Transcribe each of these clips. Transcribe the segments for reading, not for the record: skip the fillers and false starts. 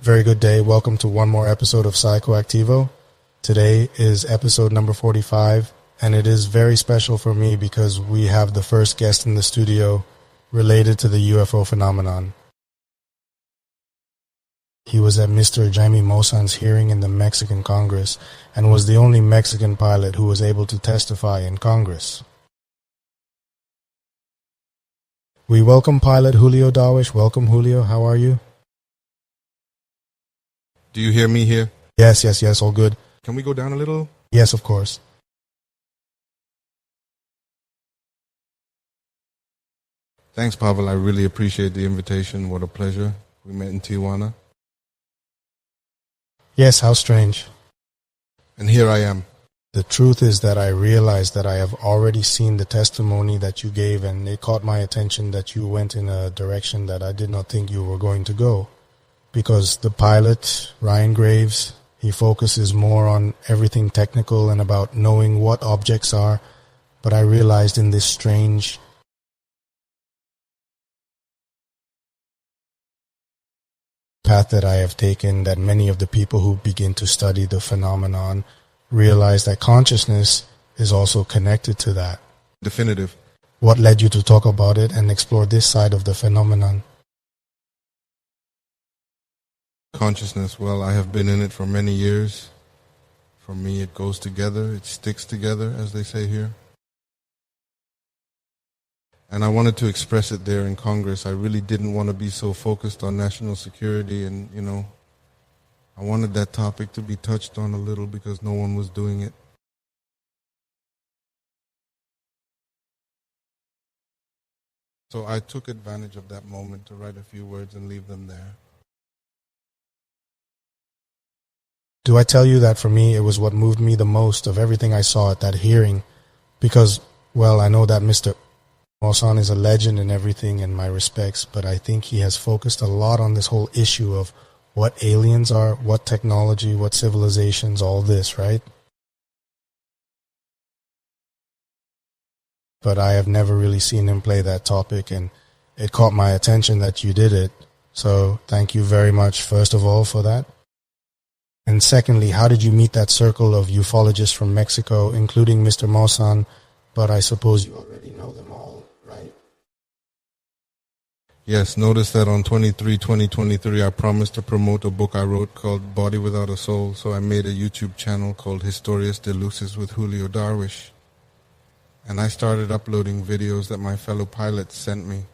Very good day. Welcome to one more episode of Psicoactivo. Today is episode number 45, and it is very special for me because we have the first guest in the studio related to the UFO phenomenon. He was at Mr. Jaime Maussan's hearing in the Mexican Congress and was the only Mexican pilot who was able to testify in Congress. We welcome pilot Julio Darwish. Welcome, Julio. How are you? Do you hear me here? Yes, all good. Can we go down a little? Yes, of course. Thanks, Pavel. I really appreciate the invitation. What a pleasure. We met in Tijuana. Yes, how strange. And here I am. The truth is that I realized that I have already seen the testimony that you gave, and it caught my attention that you went in a direction that I did not think you were going to go. Because the pilot, Ryan Graves, he focuses more on everything technical and about knowing what objects are, but I realized in this strange path that I have taken that many of the people who begin to study the phenomenon realize that consciousness is also connected to that. Definitive. What led you to talk about it and explore this side of the phenomenon? Consciousness, well, I have been in it for many years. For me, it goes together, it sticks together, as they say here. And I wanted to express it there in Congress. I really didn't want to be so focused on national security and, I wanted that topic to be touched on a little because no one was doing it. So I took advantage of that moment to write a few words and leave them there. Do I tell you that for me, it was what moved me the most of everything I saw at that hearing? Because, well, I know that Mr. Maussan is a legend and everything in my respects, but I think he has focused a lot on this whole issue of what aliens are, what technology, what civilizations, all this, right? But I have never really seen him play that topic, and it caught my attention that you did it. So thank you very much, first of all, for that. And secondly, how did you meet that circle of ufologists from Mexico, including Mr. Maussan? But I suppose you already know them all, right? Yes, notice that on 23/20/23, I promised to promote a book I wrote called Body Without a Soul, so I made a YouTube channel called Historias de Luces with Julio Darwish. And I started uploading videos that my fellow pilots sent me.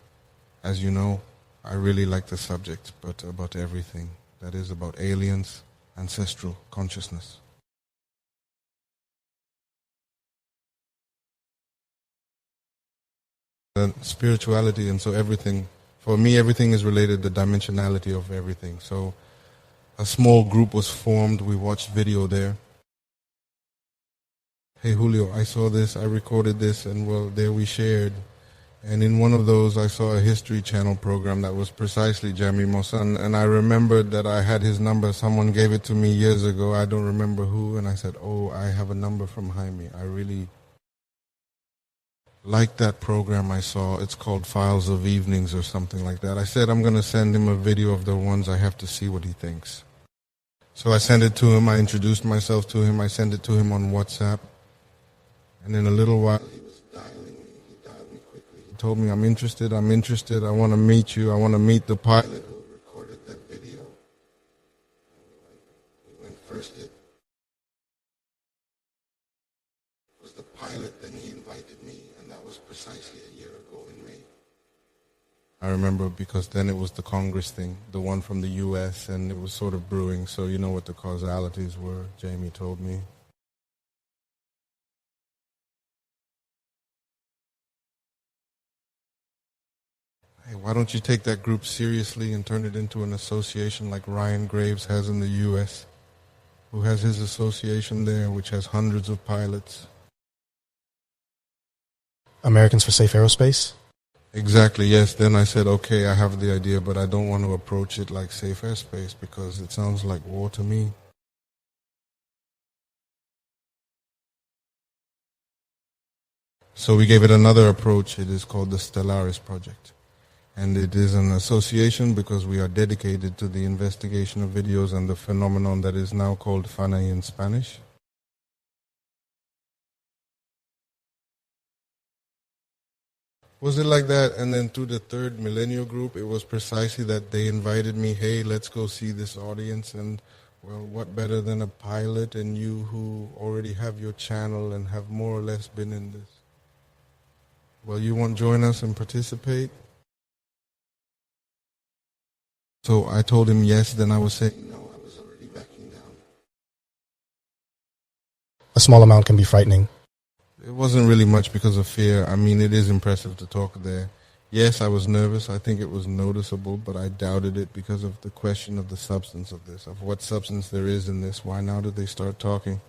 As you know, I really like the subject, but about everything. That is about aliens, ancestral consciousness. And spirituality, and so everything. For me, everything is related to the dimensionality of everything. So a small group was formed. We watched video there. Hey, Julio, I saw this, I recorded this, and well, there we shared. And in one of those, I saw a History Channel program that was precisely Jaime Maussan, and I remembered that I had his number. Someone gave it to me years ago. I don't remember who, and I said, oh, I have a number from Jaime. I really like that program I saw. It's called Files of Evenings or something like that. I said I'm going to send him a video of the ones. I have to see what he thinks. So I sent it to him. I introduced myself to him. I sent it to him on WhatsApp. And in a little while, he was dialing me. He dialed me quickly. He told me, I'm interested. I want to meet you. I want to meet the pilot who recorded that video. We went first. It was the pilot, then he invited me, and that was precisely a year ago in May. I remember because then it was the Congress thing, the one from the U.S., and it was sort of brewing, so you know what the causalities were, Jaime told me. Hey, why don't you take that group seriously and turn it into an association like Ryan Graves has in the U.S., who has his association there, which has hundreds of pilots. Americans for Safe Aerospace? Exactly, yes. Then I said, okay, I have the idea, but I don't want to approach it like safe airspace because it sounds like war to me. So we gave it another approach. It is called the Stellaris project. And it is an association because we are dedicated to the investigation of videos and the phenomenon that is now called Fanay in Spanish. Was it like that? And then through the third millennial group, it was precisely that they invited me, hey, let's go see this audience. And, well, what better than a pilot and you who already have your channel and have more or less been in this? Well, you want to join us and participate? So I told him yes, then I was saying no, I was already backing down. A small amount can be frightening. It wasn't really much because of fear. I mean, it is impressive to talk there. Yes, I was nervous. I think it was noticeable, but I doubted it because of the question of the substance of this, of what substance there is in this. Why now did they start talking?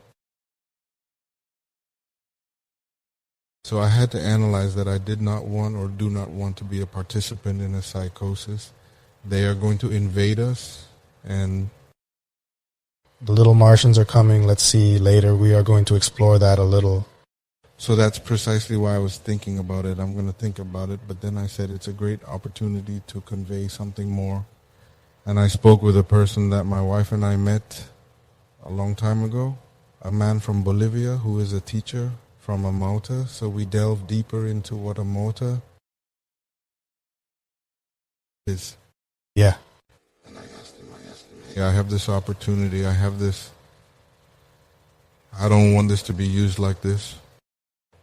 So I had to analyze that I did not want or do not want to be a participant in a psychosis. They are going to invade us, and the little Martians are coming. Let's see later. We are going to explore that a little. So that's precisely why I was thinking about it. I'm going to think about it, but then I said it's a great opportunity to convey something more. And I spoke with a person that my wife and I met a long time ago, a man from Bolivia who is a teacher from a Mauta. So we delved deeper into what a Mauta is. Yeah. And I asked him, yeah, I have this opportunity. I have this. I don't want this to be used like this.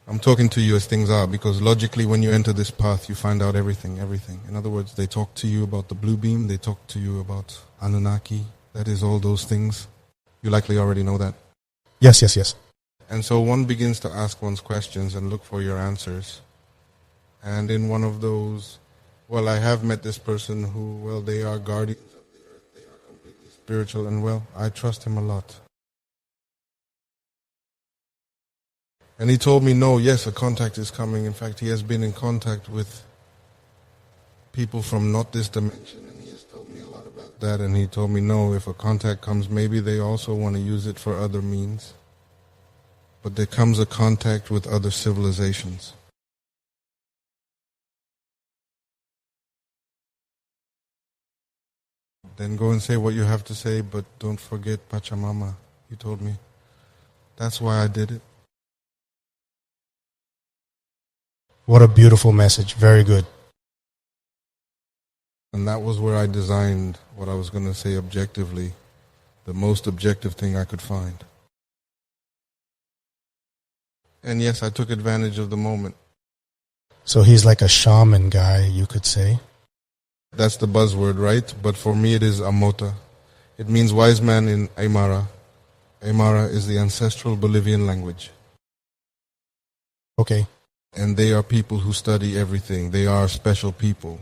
I'm talking to you as things are, because logically when you enter this path, you find out everything. In other words, they talk to you about the blue beam. They talk to you about Anunnaki. That is all those things. You likely already know that. Yes. And so one begins to ask one's questions and look for your answers. And in one of those, well, I have met this person who, well, they are guardians of the earth. They are completely spiritual, and, well, I trust him a lot. And he told me, no, yes, a contact is coming. In fact, he has been in contact with people from not this dimension, and he has told me a lot about that. And he told me, no, if a contact comes, maybe they also want to use it for other means. But there comes a contact with other civilizations. Then go and say what you have to say, but don't forget Pachamama, he told me. That's why I did it. What a beautiful message. Very good. And that was where I designed what I was going to say objectively, the most objective thing I could find. And yes, I took advantage of the moment. So he's like a shaman guy, you could say. That's the buzzword, right? But for me it is Amota. It means wise man in Aymara. Aymara is the ancestral Bolivian language. Okay. And they are people who study everything. They are special people.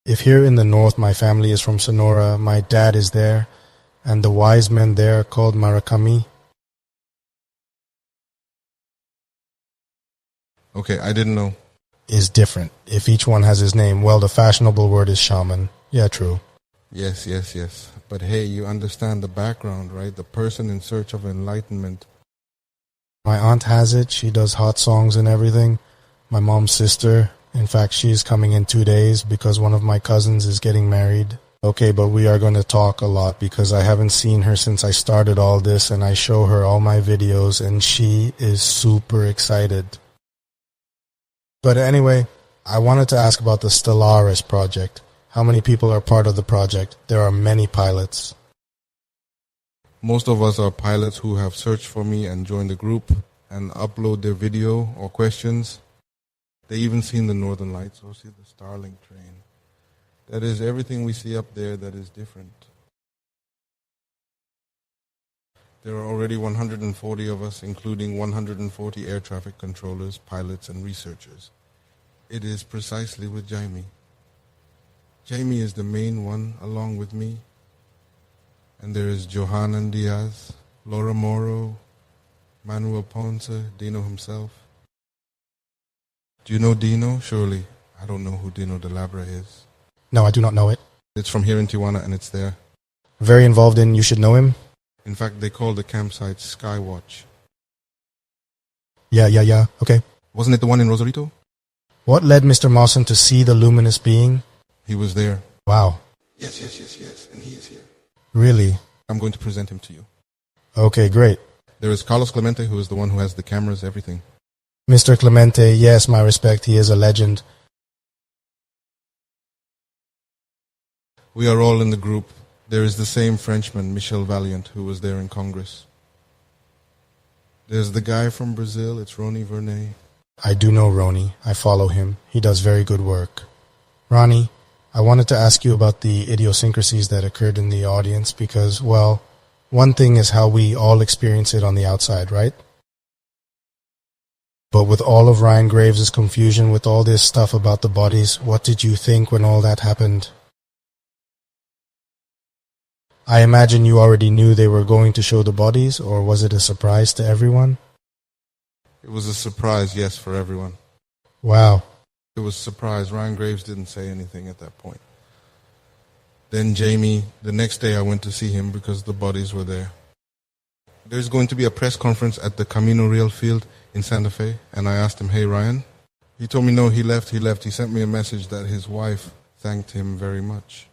If here in the north my family is from Sonora, my dad is there, and the wise men there are called Maracami. Okay, I didn't know. Is different. If each one has his name, well, the fashionable word is shaman. Yeah, true. Yes. But hey, you understand the background, right? The person in search of enlightenment. My aunt has it. She does hot songs and everything. My mom's sister. In fact, she's coming in 2 days because one of my cousins is getting married. Okay, but we are going to talk a lot because I haven't seen her since I started all this, and I show her all my videos and she is super excited. But anyway, I wanted to ask about the Stellaris project. How many people are part of the project? There are many pilots. Most of us are pilots who have searched for me and joined the group and upload their video or questions. They even seen the Northern Lights or see the Starlink train. That is everything we see up there that is different. There are already 140 of us, including 140 air traffic controllers, pilots, and researchers. It is precisely with Jaime. Jaime is the main one along with me. And there is Johanan Diaz, Laura Moro, Manuel Ponce, Dino himself. Do you know Dino? Surely. I don't know who Dino de Labra is. No, I do not know it. It's from here in Tijuana and it's there. Very involved in, you should know him? In fact, they call the campsite Skywatch. Yeah. Okay. Wasn't it the one in Rosarito? What led Mr. Maussan to see the luminous being? He was there. Wow. Yes, and he is here. Really? I'm going to present him to you. Okay, great. There is Carlos Clemente, who is the one who has the cameras, everything. Mr. Clemente, yes, my respect, he is a legend. We are all in the group. There is the same Frenchman, Michel Valiant, who was there in Congress. There's the guy from Brazil, it's Ronnie Vernet. I do know Ronnie. I follow him. He does very good work. Ronnie, I wanted to ask you about the idiosyncrasies that occurred in the audience because, well, one thing is how we all experience it on the outside, right? But with all of Ryan Graves' confusion with all this stuff about the bodies, what did you think when all that happened? I imagine you already knew they were going to show the bodies, or was it a surprise to everyone? It was a surprise, yes, for everyone. Wow. It was a surprise. Ryan Graves didn't say anything at that point. Then Jaime, the next day I went to see him because the bodies were there. There's going to be a press conference at the Camino Real field in Santa Fe, and I asked him, hey, Ryan? He told me no, he left. He sent me a message that his wife thanked him very much.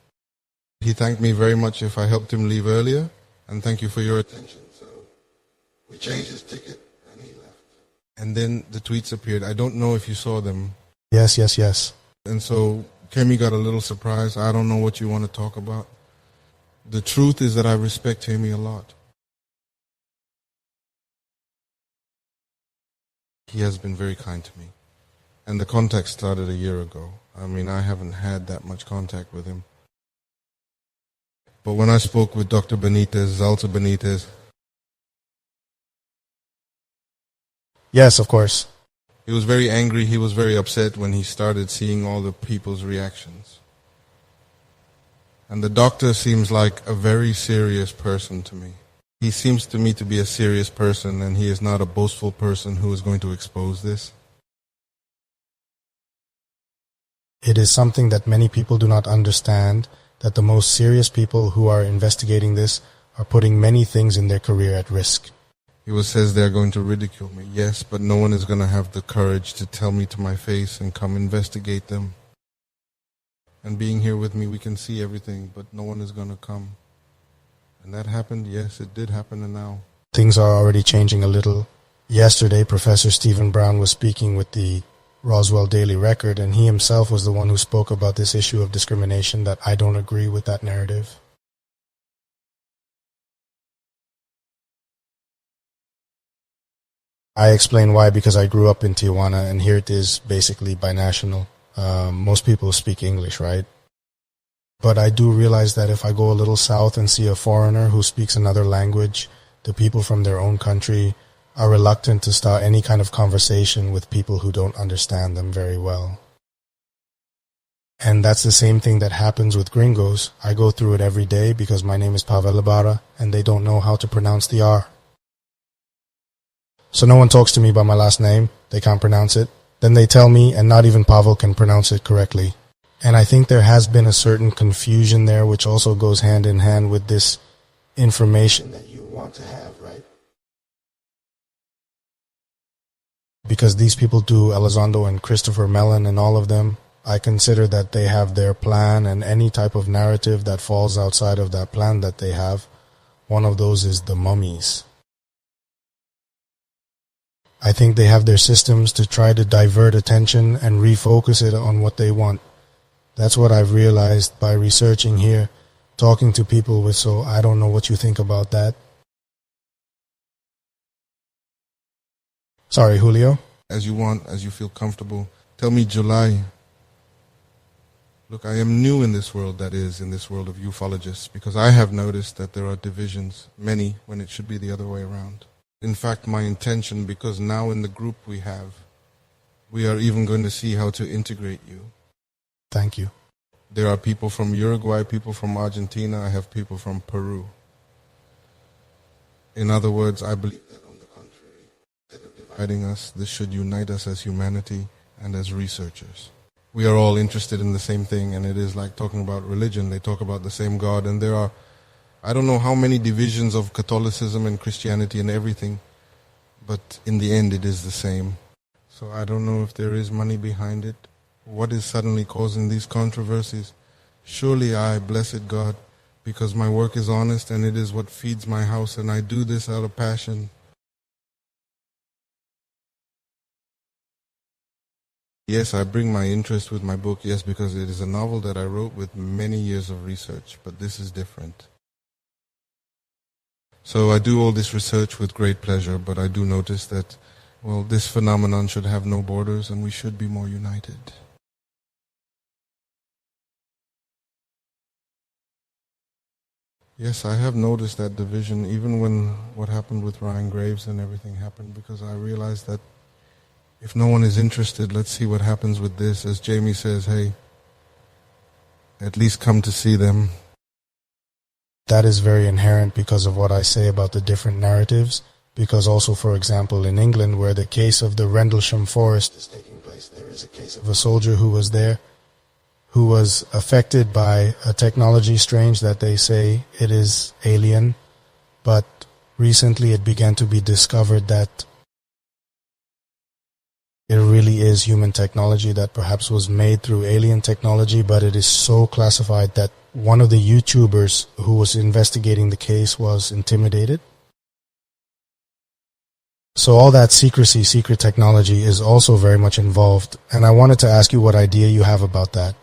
He thanked me very much if I helped him leave earlier, and thank you for your attention. So we changed his ticket, and he left. And then the tweets appeared. I don't know if you saw them. Yes. And so Kemi got a little surprised. I don't know what you want to talk about. The truth is that I respect Jaime a lot. He has been very kind to me. And the contact started a year ago. I mean, I haven't had that much contact with him. But when I spoke with Dr. Benitez, Zalta Benitez... Yes, of course. He was very angry. He was very upset when he started seeing all the people's reactions. And the doctor seems like a very serious person to me. He seems to me to be a serious person, and he is not a boastful person who is going to expose this. It is something that many people do not understand, that the most serious people who are investigating this are putting many things in their career at risk. He says they're going to ridicule me. Yes, but no one is going to have the courage to tell me to my face and come investigate them. And being here with me, we can see everything, but no one is going to come. And that happened, yes, it did happen, and now. Things are already changing a little. Yesterday, Professor Stephen Brown was speaking with the Roswell Daily Record, and he himself was the one who spoke about this issue of discrimination, that I don't agree with that narrative. I explain why, because I grew up in Tijuana, and here it is basically binational. Most people speak English, right? But I do realize that if I go a little south and see a foreigner who speaks another language, the people from their own country are reluctant to start any kind of conversation with people who don't understand them very well. And that's the same thing that happens with gringos. I go through it every day because my name is Pavel Ibarra, and they don't know how to pronounce the R. So no one talks to me by my last name. They can't pronounce it. Then they tell me, and not even Pavel can pronounce it correctly. And I think there has been a certain confusion there, which also goes hand in hand with this information that you want to have, right? Because these people do, Elizondo and Christopher Mellon and all of them, I consider that they have their plan, and any type of narrative that falls outside of that plan that they have, one of those is the mummies. I think they have their systems to try to divert attention and refocus it on what they want. That's what I've realized by researching here, talking to people with, so I don't know what you think about that. Sorry, Julio? As you want, as you feel comfortable. Tell me July. Look, I am new in this world, that is, in this world of ufologists, because I have noticed that there are divisions, many, when it should be the other way around. In fact, my intention, because now in the group we are even going to see how to integrate you. Thank you. There are people from Uruguay, people from Argentina, I have people from Peru. In other words, I believe that on the contrary, instead of dividing us, this should unite us as humanity and as researchers. We are all interested in the same thing, and it is like talking about religion. They talk about the same God, and there are, I don't know how many divisions of Catholicism and Christianity and everything, but in the end it is the same. So I don't know if there is money behind it. What is suddenly causing these controversies? Surely I, blessed God, because my work is honest and it is what feeds my house, and I do this out of passion. Yes, I bring my interest with my book, yes, because it is a novel that I wrote with many years of research, but this is different. So I do all this research with great pleasure, but I do notice that, well, this phenomenon should have no borders and we should be more united. Yes, I have noticed that division, even when what happened with Ryan Graves and everything happened, because I realized that if no one is interested, let's see what happens with this. As Jaime says, hey, at least come to see them. That is very inherent because of what I say about the different narratives. Because also, for example, in England, where the case of the Rendlesham Forest is taking place, there is a case of a soldier who was there, who was affected by a technology strange that they say it is alien. But recently it began to be discovered that it really is human technology that perhaps was made through alien technology, but it is so classified that one of the YouTubers who was investigating the case was intimidated. So all that secrecy, secret technology is also very much involved. And I wanted to ask you what idea you have about that.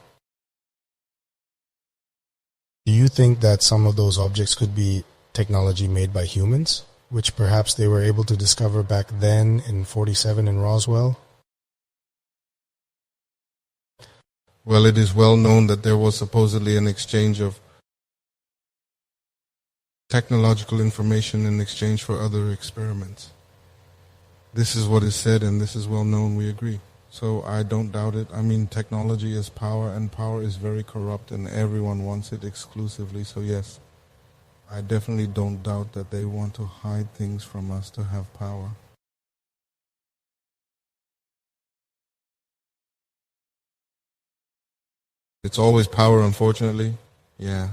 Do you think that some of those objects could be technology made by humans, which perhaps they were able to discover back then in 47 in Roswell? Well, it is well known that there was supposedly an exchange of technological information in exchange for other experiments. This is what is said, and this is well known, we agree. So I don't doubt it. I mean, technology is power, and power is very corrupt, and everyone wants it exclusively. So yes, I definitely don't doubt that they want to hide things from us to have power. It's always power, unfortunately. Yeah.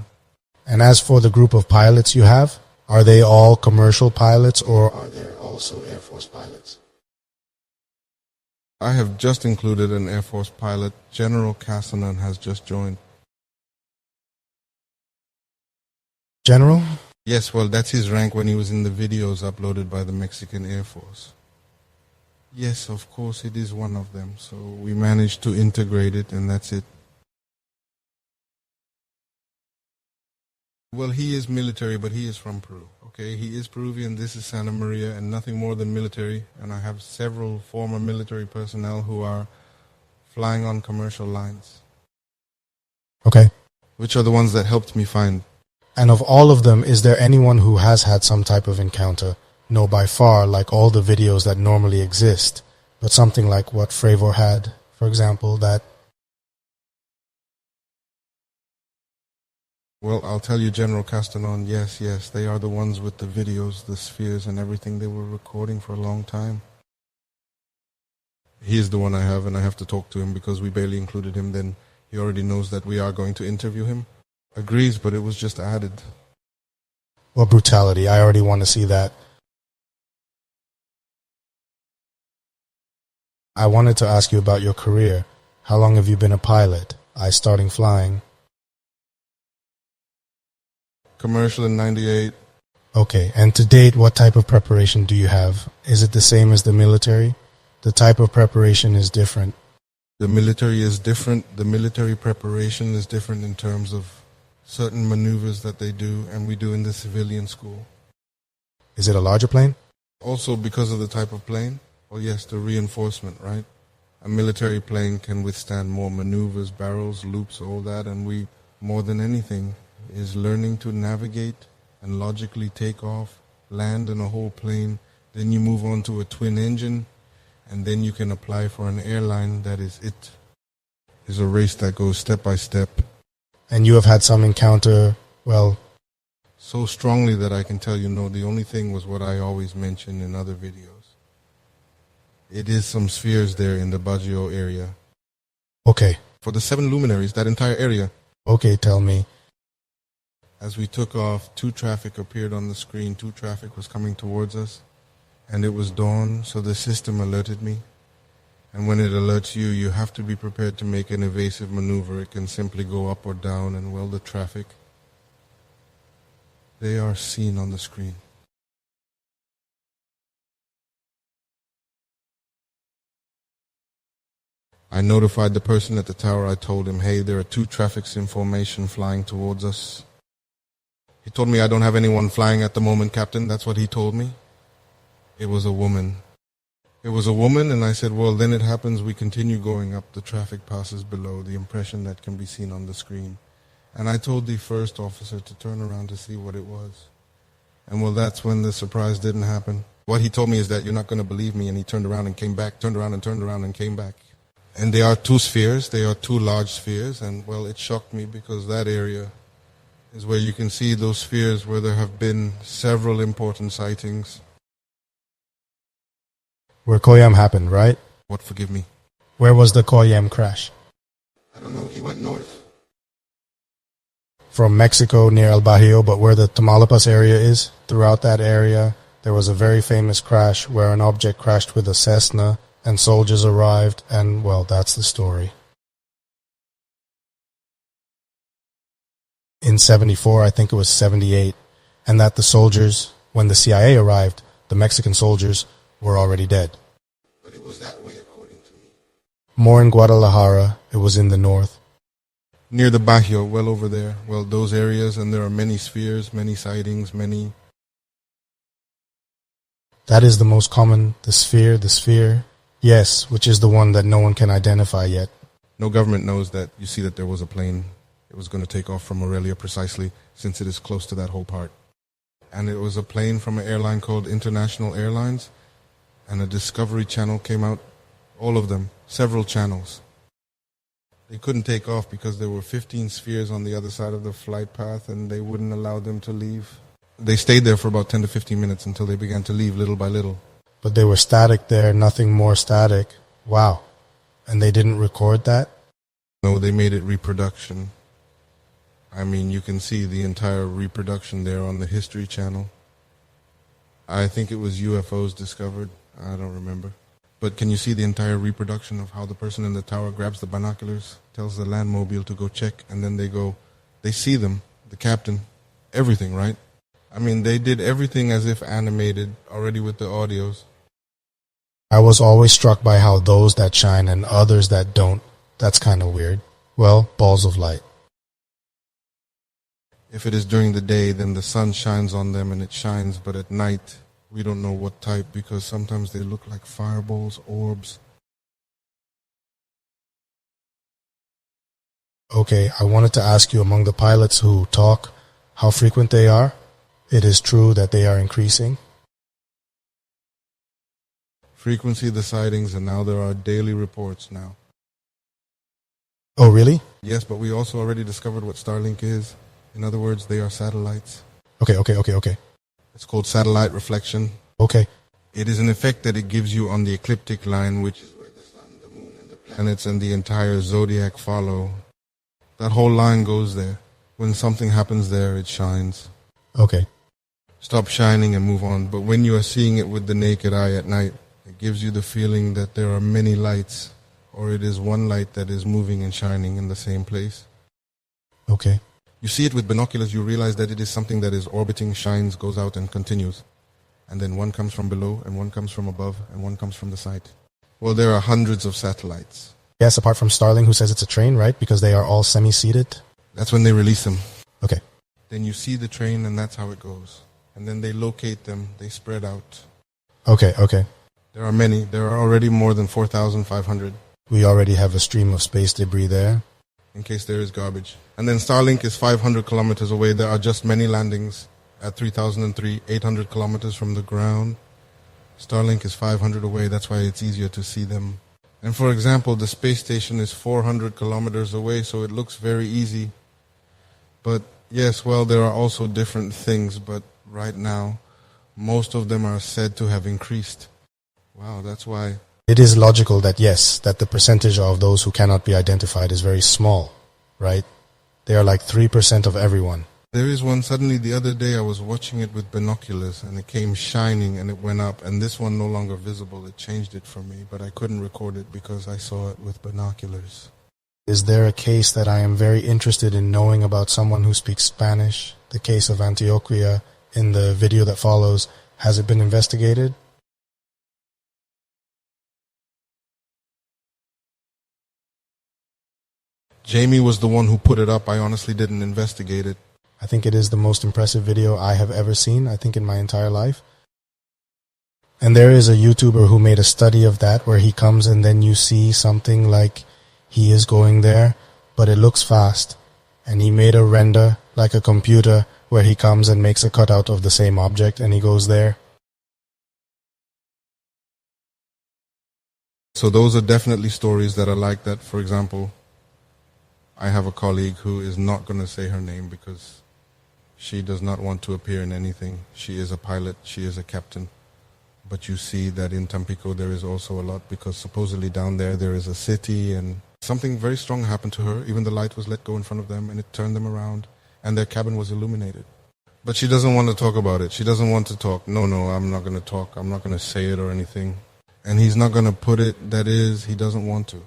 And as for the group of pilots you have, are they all commercial pilots or are there also Air Force pilots? I have just included an Air Force pilot. General Castanon has just joined. General? Yes, well, that's his rank when he was in the videos uploaded by the Mexican Air Force. Yes, of course, it is one of them. So we managed to integrate it, and that's it. Well, he is military, but he is from Peru. Okay, he is Peruvian. This is Santa Maria, and nothing more than military. And I have several former military personnel who are flying on commercial lines. Okay. Which are the ones that helped me find. And of all of them, is there anyone who has had some type of encounter? No, by far, like all the videos that normally exist, but something like what Fravor had, for example, that... Well, I'll tell you, General Castanon, yes, they are the ones with the videos, the spheres and everything. They were recording for a long time. He is the one I have, and I have to talk to him because we barely included him. Then he already knows that we are going to interview him. Agrees, but it was just added. What brutality. I already want to see that. I wanted to ask you about your career. How long have you been a pilot? I starting flying. Commercial in 98. Okay, and to date, what type of preparation do you have? Is it the same as the military? The type of preparation is different. The military is different. The military preparation is different in terms of certain maneuvers that they do, and we do in the civilian school. Is it a larger plane? Also because of the type of plane. Well, yes, the reinforcement, right? A military plane can withstand more maneuvers, barrels, loops, all that, and we, more than anything, is learning to navigate and logically take off, land in a whole plane, then you move on to a twin engine, and then you can apply for an airline. That is it. It's a race that goes step by step. And you have had some encounter, well... So strongly that I can tell you no, the only thing was what I always mention in other videos. It is some spheres there in the Baguio area. Okay. For the 7 luminaries, that entire area. Okay, tell me. As we took off, 2 traffic appeared on the screen. 2 traffic was coming towards us, and it was dawn, so the system alerted me. And when it alerts you, you have to be prepared to make an evasive maneuver. It can simply go up or down, and well, the traffic, they are seen on the screen. I notified the person at the tower. I told him, hey, there are 2 traffics in formation flying towards us. He told me, I don't have anyone flying at the moment, Captain. That's what he told me. It was a woman. It was a woman, and I said, well, then it happens. We continue going up. The traffic passes below, the impression that can be seen on the screen. And I told the first officer to turn around to see what it was. And well, that's when the surprise didn't happen. What he told me is that you're not going to believe me, and he turned around and came back, turned around and came back. And they are 2 spheres. They are 2 large spheres. And, well, it shocked me because that area is where you can see those spheres where there have been several important sightings. Where Koyam happened, right? What, forgive me? Where was the Koyam crash? I don't know. He went north. From Mexico near El Bajío, but where the Tamaulipas area is, throughout that area, there was a very famous crash where an object crashed with a Cessna, and soldiers arrived, and, well, that's the story. In 74, I think it was 78, and that the soldiers, when the CIA arrived, the Mexican soldiers were already dead. But it was that way, according to me. More in Guadalajara, it was in the north. Near the Bajío, well over there. Well, those areas, and there are many spheres, many sightings, many... That is the most common, the sphere. Yes, which is the one that no one can identify yet. No government knows that. You see that there was a plane. It was going to take off from Aurelia precisely, since it is close to that whole part. And it was a plane from an airline called International Airlines, and a Discovery Channel came out, all of them, several channels. They couldn't take off because there were 15 spheres on the other side of the flight path, and they wouldn't allow them to leave. They stayed there for about 10 to 15 minutes until they began to leave little by little. But they were static there, nothing more static. Wow. And they didn't record that? No, they made it reproduction. I mean, you can see the entire reproduction there on the History Channel. I think it was UFOs discovered. I don't remember. But can you see the entire reproduction of how the person in the tower grabs the binoculars, tells the landmobile to go check, and then they see them, the captain, everything, right? I mean, they did everything as if animated already with the audios. I was always struck by how those that shine and others that don't, that's kind of weird. Well, balls of light. If it is during the day, then the sun shines on them and it shines, but at night, we don't know what type because sometimes they look like fireballs, orbs. Okay, I wanted to ask you, among the pilots who talk, how frequent they are? It is true that they are increasing? Frequency of the sightings, and now there are daily reports now. Oh, really? Yes, but we also already discovered what Starlink is. In other words, they are satellites. Okay. It's called satellite reflection. Okay. It is an effect that it gives you on the ecliptic line, which is where the sun, the moon, and the planets and the entire zodiac follow. That whole line goes there. When something happens there, it shines. Okay. Stop shining and move on. But when you are seeing it with the naked eye at night, it gives you the feeling that there are many lights, or it is one light that is moving and shining in the same place. Okay. You see it with binoculars, you realize that it is something that is orbiting, shines, goes out, and continues. And then one comes from below, and one comes from above, and one comes from the side. Well, there are hundreds of satellites. Yes, apart from Starlink, who says it's a train, right? Because they are all semi-seated. That's when they release them. Okay. Then you see the train, and that's how it goes. And then they locate them, they spread out. Okay. There are many. There are already more than 4,500. We already have a stream of space debris there. In case there is garbage. And then Starlink is 500 kilometers away. There are just many landings at 3003, 800 kilometers from the ground. Starlink is 500 away. That's why it's easier to see them. And for example, the space station is 400 kilometers away, so it looks very easy. But yes, well, there are also different things, but right now, most of them are said to have increased. Wow, that's why. It is logical that yes, that the percentage of those who cannot be identified is very small, right? They are like 3% of everyone. There is one, suddenly the other day I was watching it with binoculars and it came shining and it went up, and this one no longer visible. It changed it for me, but I couldn't record it because I saw it with binoculars. Is there a case that I am very interested in knowing about, someone who speaks Spanish? The case of Antioquia in the video that follows. Has it been investigated? Jaime was the one who put it up. I honestly didn't investigate it. I think it is the most impressive video I have ever seen, I think in my entire life. And there is a YouTuber who made a study of that, where he comes and then you see something like he is going there, but it looks fast. And he made a render like a computer where he comes and makes a cutout of the same object and he goes there. So those are definitely stories that are like that. For example, I have a colleague who is not going to say her name because she does not want to appear in anything. She is a pilot, she is a captain. But you see that in Tampico there is also a lot, because supposedly down there is a city, and something very strong happened to her. Even the light was let go in front of them and it turned them around and their cabin was illuminated. But she doesn't want to talk about it. She doesn't want to talk. No, I'm not going to talk. I'm not going to say it or anything. And he's not going to put it, that is, he doesn't want to.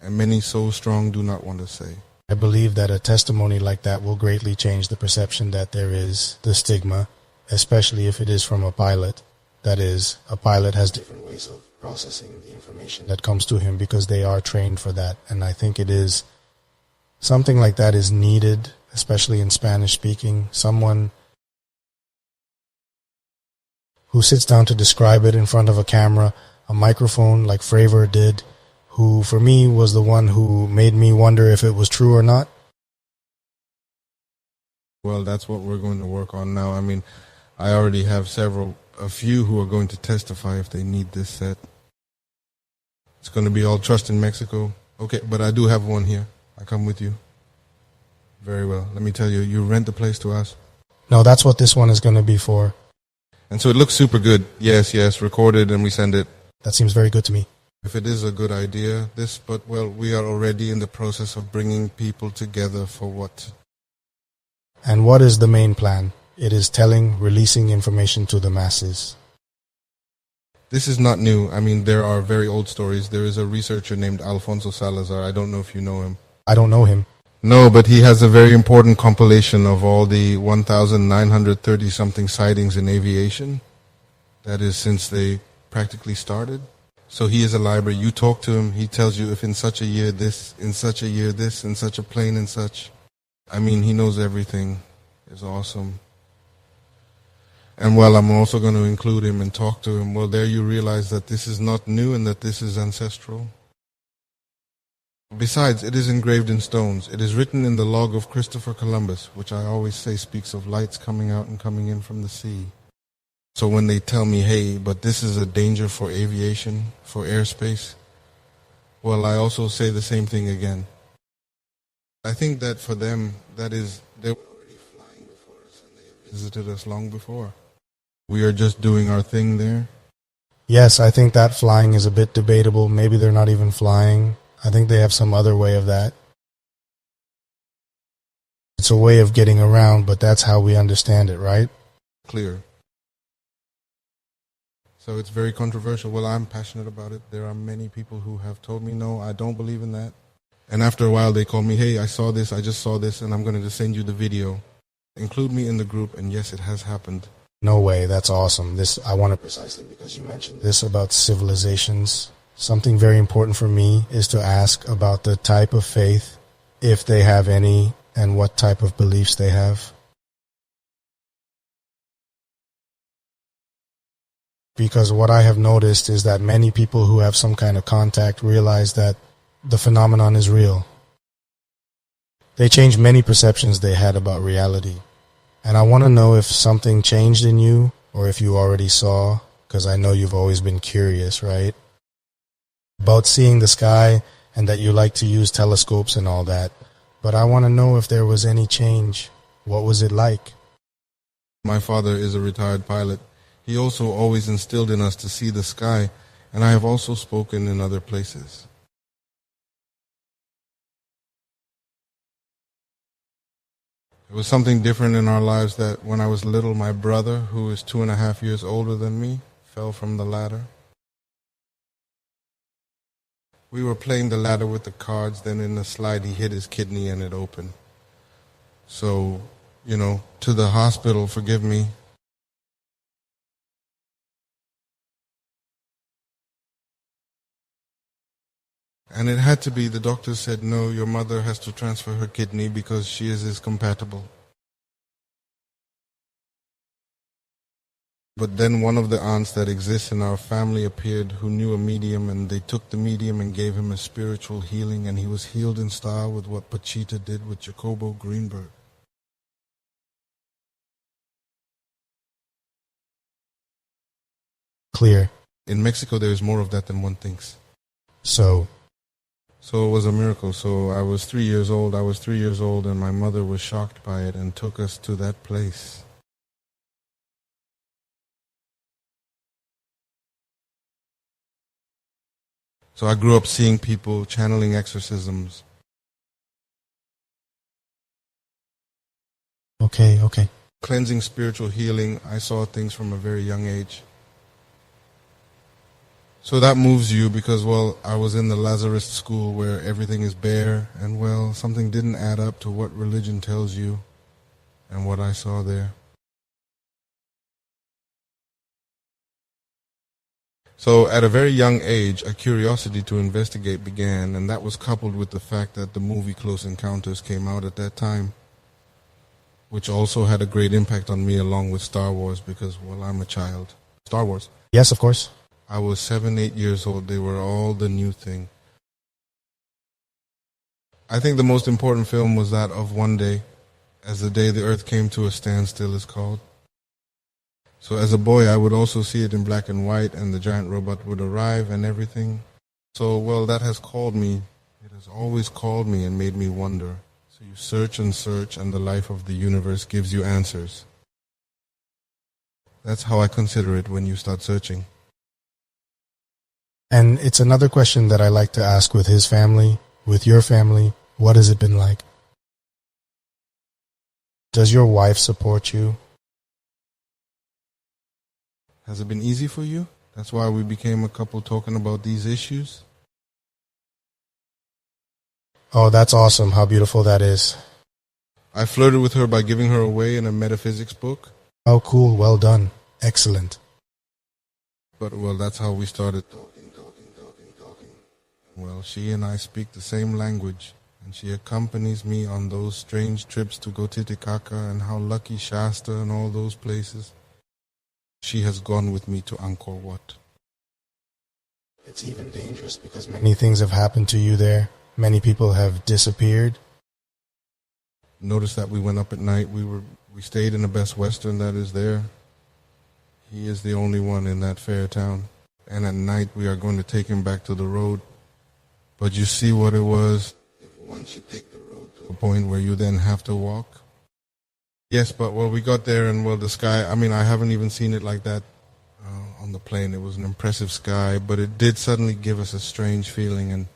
And many so strong do not want to say. I believe that a testimony like that will greatly change the perception that there is the stigma, especially if it is from a pilot. That is, a pilot has different ways of processing the information that comes to him because they are trained for that. And I think it is something like that is needed, especially in Spanish speaking. Someone who sits down to describe it in front of a camera, a microphone like Fravor did, who for me was the one who made me wonder if it was true or not. Well, that's what we're going to work on now. I mean, I already have a few who are going to testify if they need this set. It's going to be all trust in Mexico. Okay, but I do have one here. I come with you. Very well. Let me tell you, you rent the place to us. No, that's what this one is going to be for. And so it looks super good. Yes, recorded, and we send it. That seems very good to me. If it is a good idea, we are already in the process of bringing people together for what? And what is the main plan? It is releasing information to the masses. This is not new. I mean, there are very old stories. There is a researcher named Alfonso Salazar. I don't know if you know him. I don't know him. No, but he has a very important compilation of all the 1,930-something sightings in aviation. That is since they practically started. So he is a library. You talk to him, he tells you if in such a year this, in such a year this, in such a plane and such. I mean, he knows everything. It's awesome. And well, I'm also going to include him and talk to him. Well, there you realize that this is not new and that this is ancestral. Besides, it is engraved in stones. It is written in the log of Christopher Columbus, which I always say speaks of lights coming out and coming in from the sea. So when they tell me, hey, but this is a danger for aviation, for airspace, well, I also say the same thing again. I think that for them, that is, they were already flying before us and they visited us long before. We are just doing our thing there. Yes, I think that flying is a bit debatable. Maybe they're not even flying. I think they have some other way of that. It's a way of getting around, but that's how we understand it, right? Clear. So it's very controversial. Well, I'm passionate about it. There are many people who have told me, no, I don't believe in that. And after a while, they call me, hey, I saw this, I just saw this, and I'm going to send you the video. Include me in the group, and yes, it has happened. No way, that's awesome. I want to precisely because you mentioned this about civilizations. Something very important for me is to ask about the type of faith, if they have any, and what type of beliefs they have. Because what I have noticed is that many people who have some kind of contact realize that the phenomenon is real. They change many perceptions they had about reality. And I want to know if something changed in you, or if you already saw, because I know you've always been curious, right? About seeing the sky, and that you like to use telescopes and all that. But I want to know if there was any change. What was it like? My father is a retired pilot. He also always instilled in us to see the sky, and I have also spoken in other places. It was something different in our lives that when I was little, my brother, who is 2.5 years older than me, fell from the ladder. We were playing the ladder with the cards, then in the slide he hit his kidney and it opened. So, to the hospital, forgive me. And it had to be, the doctor said, no, your mother has to transfer her kidney because she is compatible. But then one of the aunts that exists in our family appeared who knew a medium, and they took the medium and gave him a spiritual healing, and he was healed in style with what Pachita did with Jacobo Grinberg. Clear. In Mexico, there is more of that than one thinks. So it was a miracle. So I was 3 years old. And my mother was shocked by it and took us to that place. So I grew up seeing people channeling exorcisms. Okay. Cleansing, spiritual healing. I saw things from a very young age. So that moves you because, I was in the Lazarus school where everything is bare, and, something didn't add up to what religion tells you and what I saw there. So at a very young age, a curiosity to investigate began, and that was coupled with the fact that the movie Close Encounters came out at that time, which also had a great impact on me along with Star Wars because, I'm a child. Star Wars. Yes, of course. I was 7, 8 years old. They were all the new thing. I think the most important film was that of One Day, As the Day the Earth Came to a Standstill is called. So as a boy, I would also see it in black and white, and the giant robot would arrive and everything. So, that has called me. It has always called me and made me wonder. So you search and search, and the life of the universe gives you answers. That's how I consider it when you start searching. And it's another question that I like to ask with his family, with your family. What has it been like? Does your wife support you? Has it been easy for you? That's why we became a couple talking about these issues? Oh, that's awesome. How beautiful that is. I flirted with her by giving her away in a metaphysics book. Oh, cool. Well done. Excellent. But, that's how we started talking. She and I speak the same language, and she accompanies me on those strange trips to go Titicaca and how lucky Shasta and all those places. She has gone with me to Angkor Wat. It's even dangerous because many things have happened to you there. Many people have disappeared. Notice that we went up at night. We stayed in the Best Western that is there. He is the only one in that fair town. And at night we are going to take him back to the road. But you see what it was once you take the road to a point where you then have to walk. Yes, but we got there and the sky, I haven't even seen it like that on the plane. It was an impressive sky, but it did suddenly give us a strange feeling. And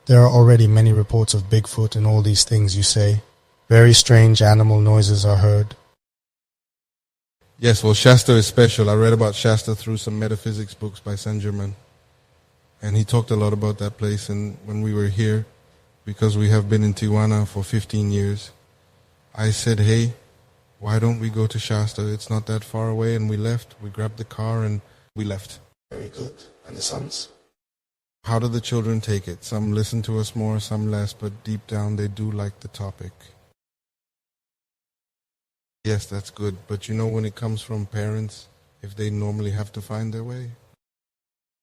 there are already many reports of Bigfoot and all these things you say. Very strange animal noises are heard. Yes, Shasta is special. I read about Shasta through some metaphysics books by Saint Germain. And he talked a lot about that place. And when we were here, because we have been in Tijuana for 15 years, I said, hey, why don't we go to Shasta? It's not that far away. And we left. We grabbed the car and we left. Very good. And the sons? How do the children take it? Some listen to us more, some less, but deep down they do like the topic. Yes, that's good. But when it comes from parents, if they normally have to find their way.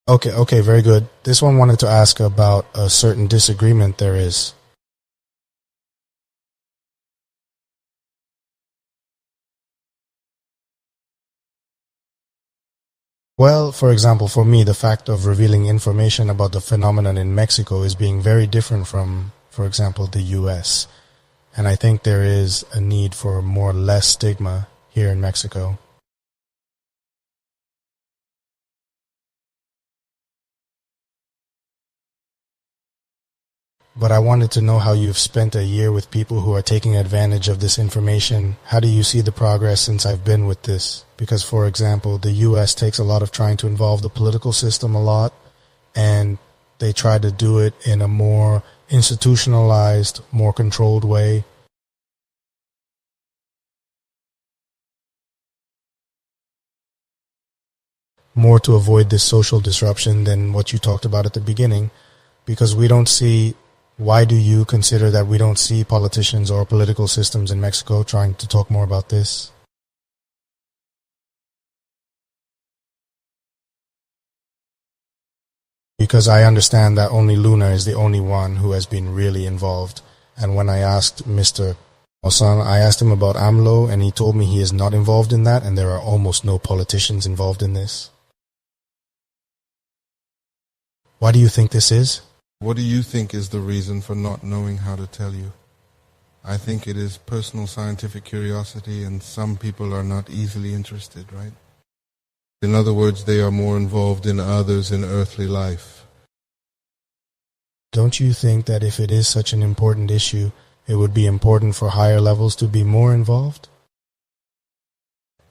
Okay, very good. This one wanted to ask about a certain disagreement there is. Well, for example, for me, the fact of revealing information about the phenomenon in Mexico is being very different from, for example, the US. And I think there is a need for less stigma here in Mexico. But I wanted to know how you've spent a year with people who are taking advantage of this information. How do you see the progress since I've been with this? Because, for example, the U.S. takes a lot of trying to involve the political system a lot, and they try to do it in a more institutionalized, more controlled way. More to avoid this social disruption than what you talked about at the beginning, because we don't see. Why do you consider that we don't see politicians or political systems in Mexico trying to talk more about this? Because I understand that only Luna is the only one who has been really involved. And when I asked Mr. Maussan, I asked him about AMLO, and he told me he is not involved in that, and there are almost no politicians involved in this. Why do you think this is? What do you think is the reason for not knowing how to tell you? I think it is personal scientific curiosity, and some people are not easily interested, right? In other words, they are more involved in others in earthly life. Don't you think that if it is such an important issue, it would be important for higher levels to be more involved?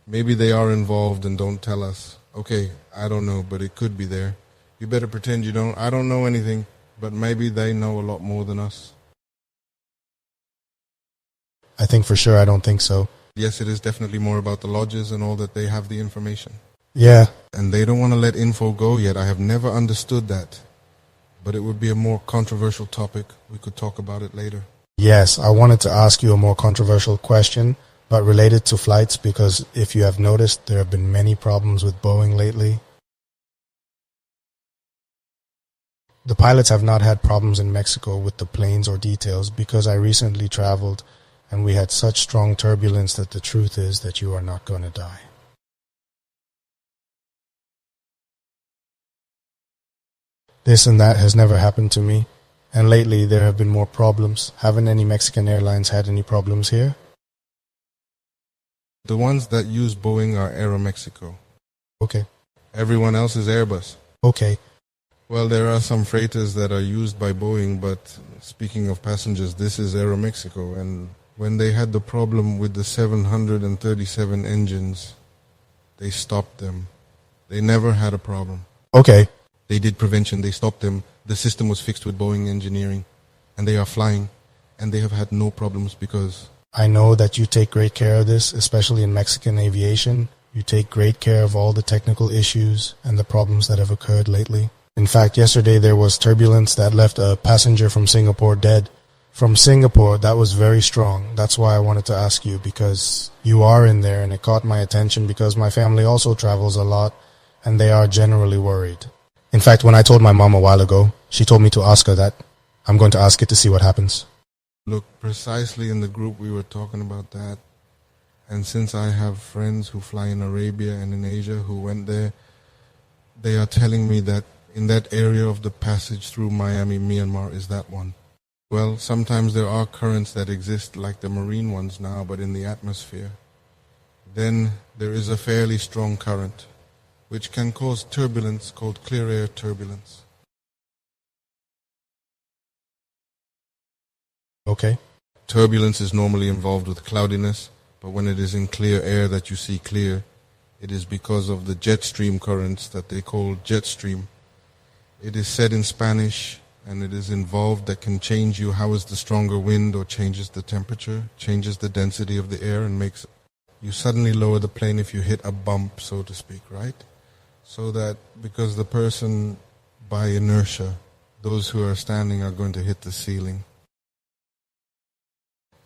Maybe they are involved and don't tell us. Okay, I don't know, but it could be there. You better pretend you don't. I don't know anything. But maybe they know a lot more than us. I think for sure I don't think so. Yes, it is definitely more about the lodges and all that they have the information. Yeah. And they don't want to let info go yet. I have never understood that. But it would be a more controversial topic. We could talk about it later. Yes, I wanted to ask you a more controversial question, but related to flights, because if you have noticed, there have been many problems with Boeing lately. The pilots have not had problems in Mexico with the planes or details because I recently traveled and we had such strong turbulence that the truth is that you are not going to die. This and that has never happened to me, and lately there have been more problems. Haven't any Mexican airlines had any problems here? The ones that use Boeing are Aeromexico. Okay. Everyone else is Airbus. Okay. Well, there are some freighters that are used by Boeing, but speaking of passengers, this is Aeromexico, and when they had the problem with the 737 engines, they stopped them. They never had a problem. Okay. They did prevention, they stopped them. The system was fixed with Boeing engineering, and they are flying, and they have had no problems because... I know that you take great care of this, especially in Mexican aviation. You take great care of all the technical issues and the problems that have occurred lately. In fact, yesterday there was turbulence that left a passenger from Singapore dead. From Singapore, that was very strong. That's why I wanted to ask you, because you are in there and it caught my attention because my family also travels a lot and they are generally worried. In fact, when I told my mom a while ago, she told me to ask her that. I'm going to ask it to see what happens. Look, precisely in the group we were talking about that. And since I have friends who fly in Arabia and in Asia who went there, they are telling me that in that area of the passage through Miami, Myanmar is that one. Well, sometimes there are currents that exist like the marine ones now, but in the atmosphere. Then there is a fairly strong current, which can cause turbulence called clear air turbulence. Okay. Turbulence is normally involved with cloudiness, but when it is in clear air that you see clear, it is because of the jet stream currents that they call jet stream. It is said in Spanish, and it is involved that can change you. How is the stronger wind, or changes the temperature, changes the density of the air, and makes you suddenly lower the plane if you hit a bump, so to speak, right? So that because the person, by inertia, those who are standing are going to hit the ceiling.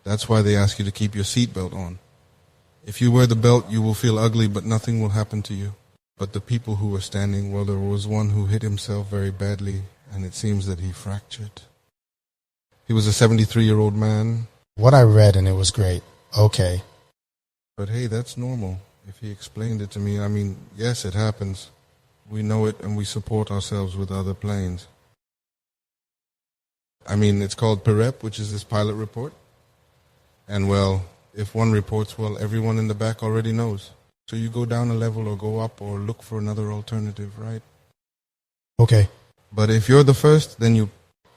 That's why they ask you to keep your seatbelt on. If you wear the belt, you will feel ugly, but nothing will happen to you. But the people who were standing, well, there was one who hit himself very badly, and it seems that he fractured. He was a 73-year-old man. What I read, and it was great. Okay. But hey, that's normal. If he explained it to me, I mean, yes, it happens. We know it, and we support ourselves with other planes. I mean, it's called PIREP, which is this pilot report. And well, if one reports, well, everyone in the back already knows. So you go down a level or go up or look for another alternative, right? Okay. But if you're the first, then you...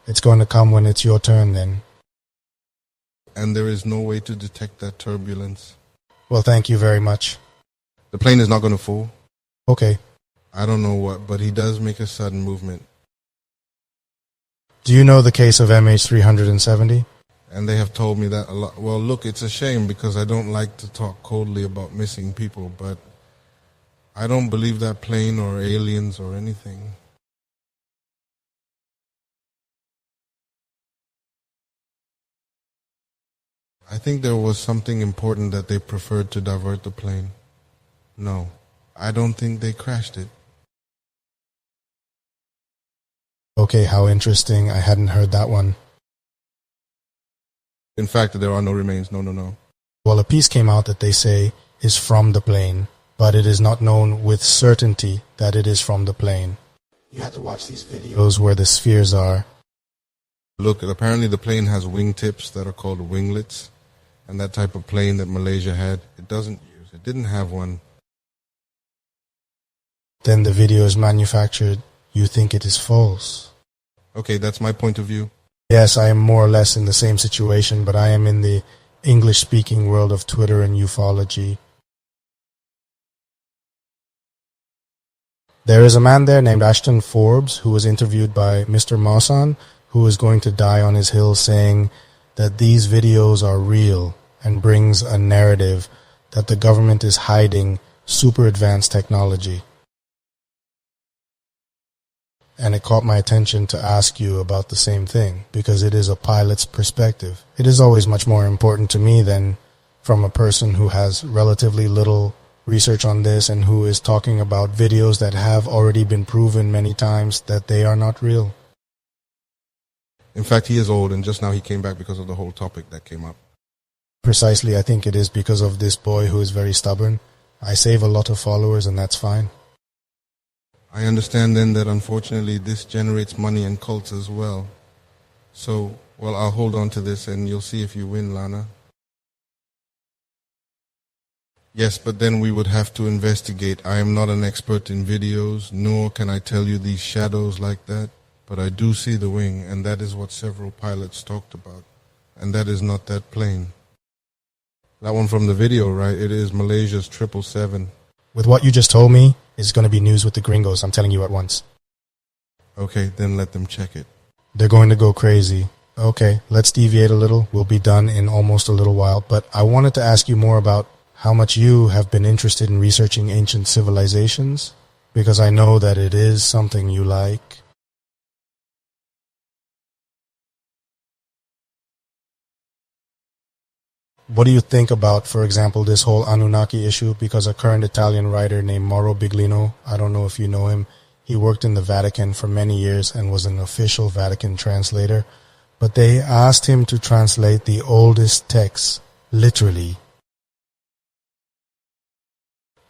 It's going to come when it's your turn then. And there is no way to detect that turbulence. Well, thank you very much. The plane is not going to fall. Okay. I don't know what, but he does make a sudden movement. Do you know the case of MH370? And they have told me that a lot. Well, look, it's a shame because I don't like to talk coldly about missing people, but I don't believe that plane or aliens or anything. I think there was something important that they preferred to divert the plane. No, I don't think they crashed it. Okay, how interesting. I hadn't heard that one. In fact, there are no remains. No. Well, a piece came out that they say is from the plane, but it is not known with certainty that it is from the plane. You have to watch these videos where the spheres are. Look, apparently the plane has wingtips that are called winglets, and that type of plane that Malaysia had, it didn't have one. Then the video is manufactured. You think it is false. Okay, that's my point of view. Yes, I am more or less in the same situation, but I am in the English-speaking world of Twitter and ufology. There is a man there named Ashton Forbes who was interviewed by Mr. Maussan, who is going to die on his hill, saying that these videos are real and brings a narrative that the government is hiding super advanced technology. And it caught my attention to ask you about the same thing, because it is a pilot's perspective. It is always much more important to me than from a person who has relatively little research on this and who is talking about videos that have already been proven many times that they are not real. In fact, he is old, and just now he came back because of the whole topic that came up. Precisely, I think it is because of this boy who is very stubborn. I save a lot of followers, and that's fine. I understand then that unfortunately this generates money and cults as well. So, well, I'll hold on to this and you'll see if you win, Lana. Yes, but then we would have to investigate. I am not an expert in videos, nor can I tell you these shadows like that. But I do see the wing, and that is what several pilots talked about. And that is not that plane. That one from the video, right? It is Malaysia's 777. With what you just told me, it's going to be news with the gringos, I'm telling you at once. Okay, then let them check it. They're going to go crazy. Okay, let's deviate a little. We'll be done in almost a little while. But I wanted to ask you more about how much you have been interested in researching ancient civilizations, because I know that it is something you like. What do you think about, for example, this whole Anunnaki issue? Because a current Italian writer named Mauro Biglino, I don't know if you know him, he worked in the Vatican for many years and was an official Vatican translator. But they asked him to translate the oldest texts, literally.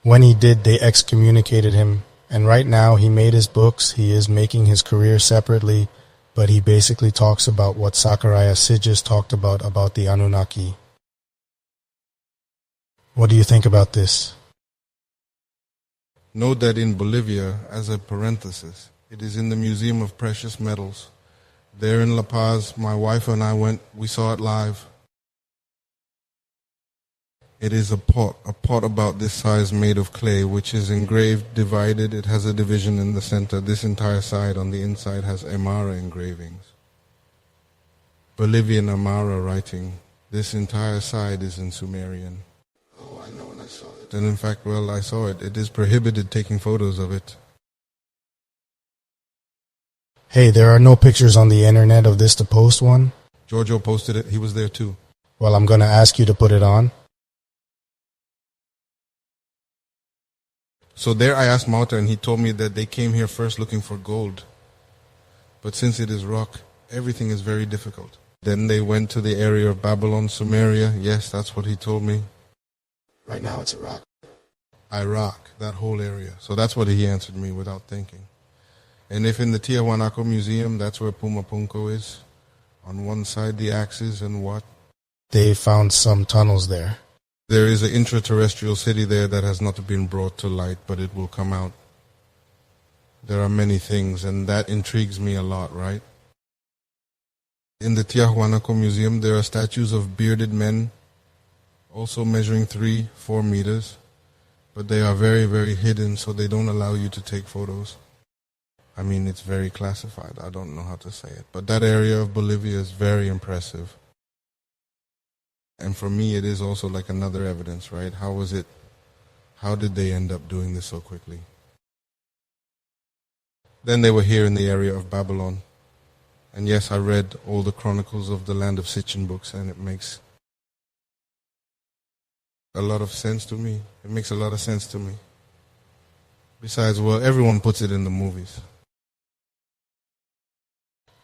When he did, they excommunicated him. And right now, he made his books, he is making his career separately, but he basically talks about what Zachariah Sigis talked about the Anunnaki. What do you think about this? Note that in Bolivia, as a parenthesis, it is in the Museum of Precious Metals. There in La Paz, my wife and I went, we saw it live. It is a pot about this size made of clay, which is engraved, divided. It has a division in the center. This entire side on the inside has Aymara engravings. Bolivian Aymara writing. This entire side is in Sumerian. Oh, I know, and I saw it. And in fact, well, I saw it. It is prohibited taking photos of it. Hey, there are no pictures on the internet of this to post one? Giorgio posted it. He was there too. Well, I'm going to ask you to put it on. So there I asked Malta, and he told me that they came here first looking for gold. But since it is rock, everything is very difficult. Then they went to the area of Babylon, Sumeria. Yes, that's what he told me. Right now it's Iraq. Iraq, that whole area. So that's what he answered me without thinking. And if in the Tiahuanaco Museum, that's where Pumapunco is. On one side the axis and what? They found some tunnels there. There is an intraterrestrial city there that has not been brought to light, but it will come out. There are many things, and that intrigues me a lot, right? In the Tiahuanaco Museum, there are statues of bearded men, also measuring 3-4 meters, but they are very, very hidden, so they don't allow you to take photos. I mean, it's very classified. I don't know how to say it. But that area of Bolivia is very impressive. And for me, it is also like another evidence, right? How did they end up doing this so quickly? Then they were here in the area of Babylon. And yes, I read all the chronicles of the land of Sitchin books, and it makes a lot of sense to me. It makes a lot of sense to me. Besides, well, everyone puts it in the movies.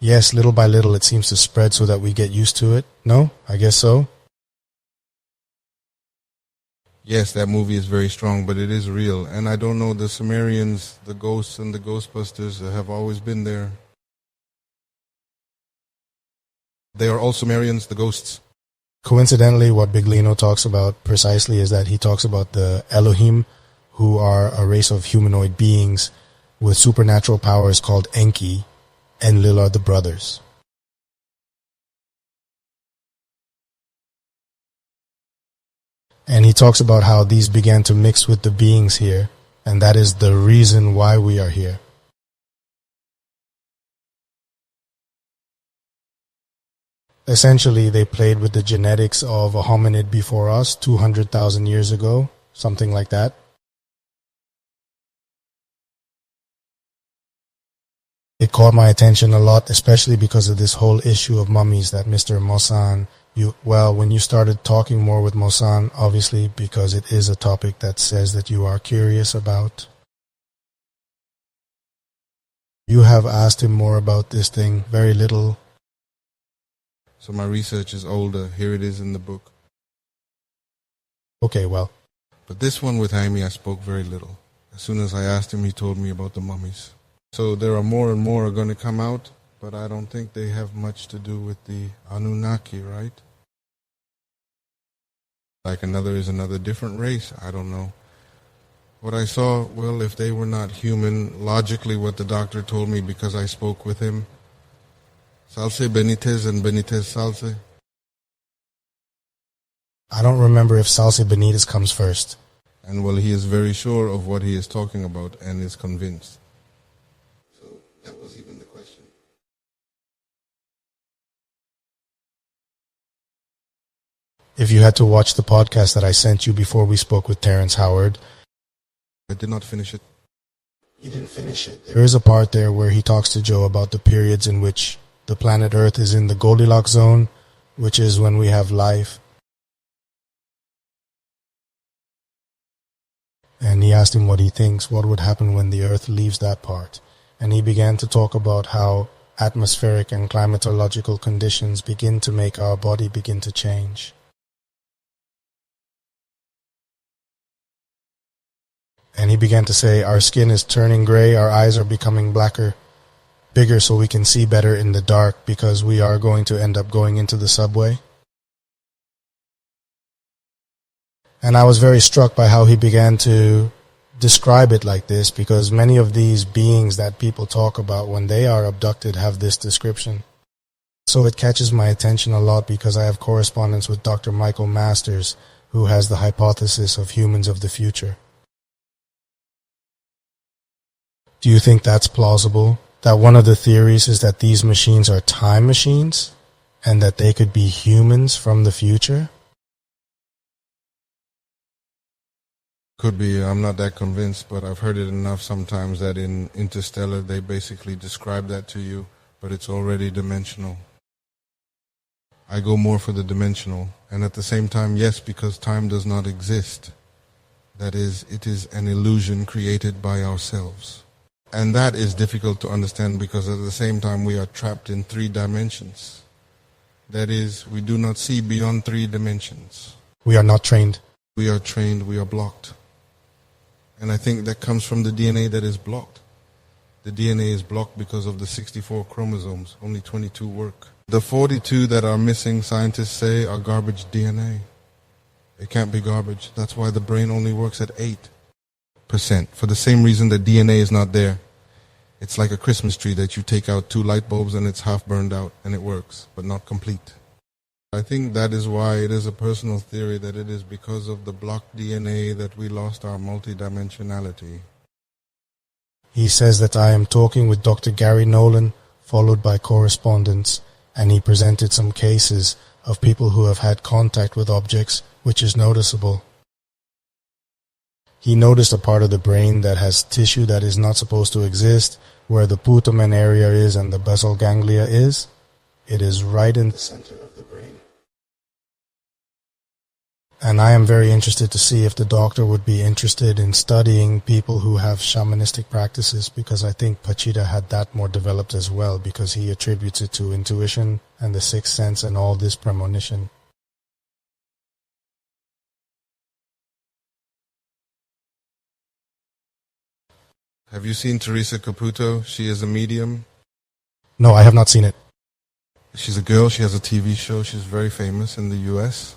Yes, little by little it seems to spread so that we get used to it. No? I guess so. Yes, that movie is very strong, but it is real. And I don't know, the Sumerians, the ghosts and the Ghostbusters have always been there. They are all Sumerians, the ghosts. Coincidentally, what Big Lino talks about precisely is that he talks about the Elohim, who are a race of humanoid beings with supernatural powers called Enki, and Lil are the brothers. And he talks about how these began to mix with the beings here, and that is the reason why we are here. Essentially, they played with the genetics of a hominid before us 200,000 years ago, something like that. It caught my attention a lot, especially because of this whole issue of mummies that Mr. Maussan, when you started talking more with Maussan, obviously because it is a topic that says that you are curious about. You have asked him more about this thing, very little. So my research is older. Here it is in the book. Okay, well. But this one with Jaime, I spoke very little. As soon as I asked him, he told me about the mummies. So there are more and more are going to come out, but I don't think they have much to do with the Anunnaki, right? Like another different race, I don't know. What I saw, well, if they were not human, logically what the doctor told me, because I spoke with him, Salce Benitez and Benitez Salce. I don't remember if Salce Benitez comes first. And well, he is very sure of what he is talking about and is convinced. So that was even the question. If you had to watch the podcast that I sent you before we spoke with Terrence Howard. I did not finish it. You didn't finish it. There is a part there where he talks to Joe about the periods in which the planet Earth is in the Goldilocks zone, which is when we have life. And he asked him what he thinks, what would happen when the Earth leaves that part. And he began to talk about how atmospheric and climatological conditions begin to make our body begin to change. And he began to say, our skin is turning gray, our eyes are becoming bigger so we can see better in the dark because we are going to end up going into the subway. And I was very struck by how he began to describe it like this, because many of these beings that people talk about when they are abducted have this description. So it catches my attention a lot because I have correspondence with Dr. Michael Masters, who has the hypothesis of humans of the future. Do you think that's plausible? That one of the theories is that these machines are time machines and that they could be humans from the future? Could be. I'm not that convinced, but I've heard it enough sometimes that in Interstellar they basically describe that to you, but it's already dimensional. I go more for the dimensional, and at the same time, yes, because time does not exist. That is, it is an illusion created by ourselves. And that is difficult to understand because at the same time we are trapped in 3 dimensions. That is, we do not see beyond 3 dimensions. We are not trained. We are trained, we are blocked. And I think that comes from the DNA that is blocked. The DNA is blocked because of the 64 chromosomes. Only 22 work. The 42 that are missing, scientists say, are garbage DNA. It can't be garbage. That's why the brain only works at 8%. For the same reason that DNA is not there. It's like a Christmas tree that you take out 2 light bulbs and it's half burned out and it works, but not complete. I think that is why it is a personal theory that it is because of the blocked DNA that we lost our multidimensionality. He says that I am talking with Dr. Gary Nolan, followed by correspondence, and he presented some cases of people who have had contact with objects, which is noticeable. He noticed a part of the brain that has tissue that is not supposed to exist, where the putamen area is and the basal ganglia is. It is right in the center of the brain. And I am very interested to see if the doctor would be interested in studying people who have shamanistic practices, because I think Pachita had that more developed as well, because he attributes it to intuition and the sixth sense and all this premonition. Have you seen Teresa Caputo? She is a medium. No, I have not seen it. She's a girl. She has a TV show. She's very famous in the U.S.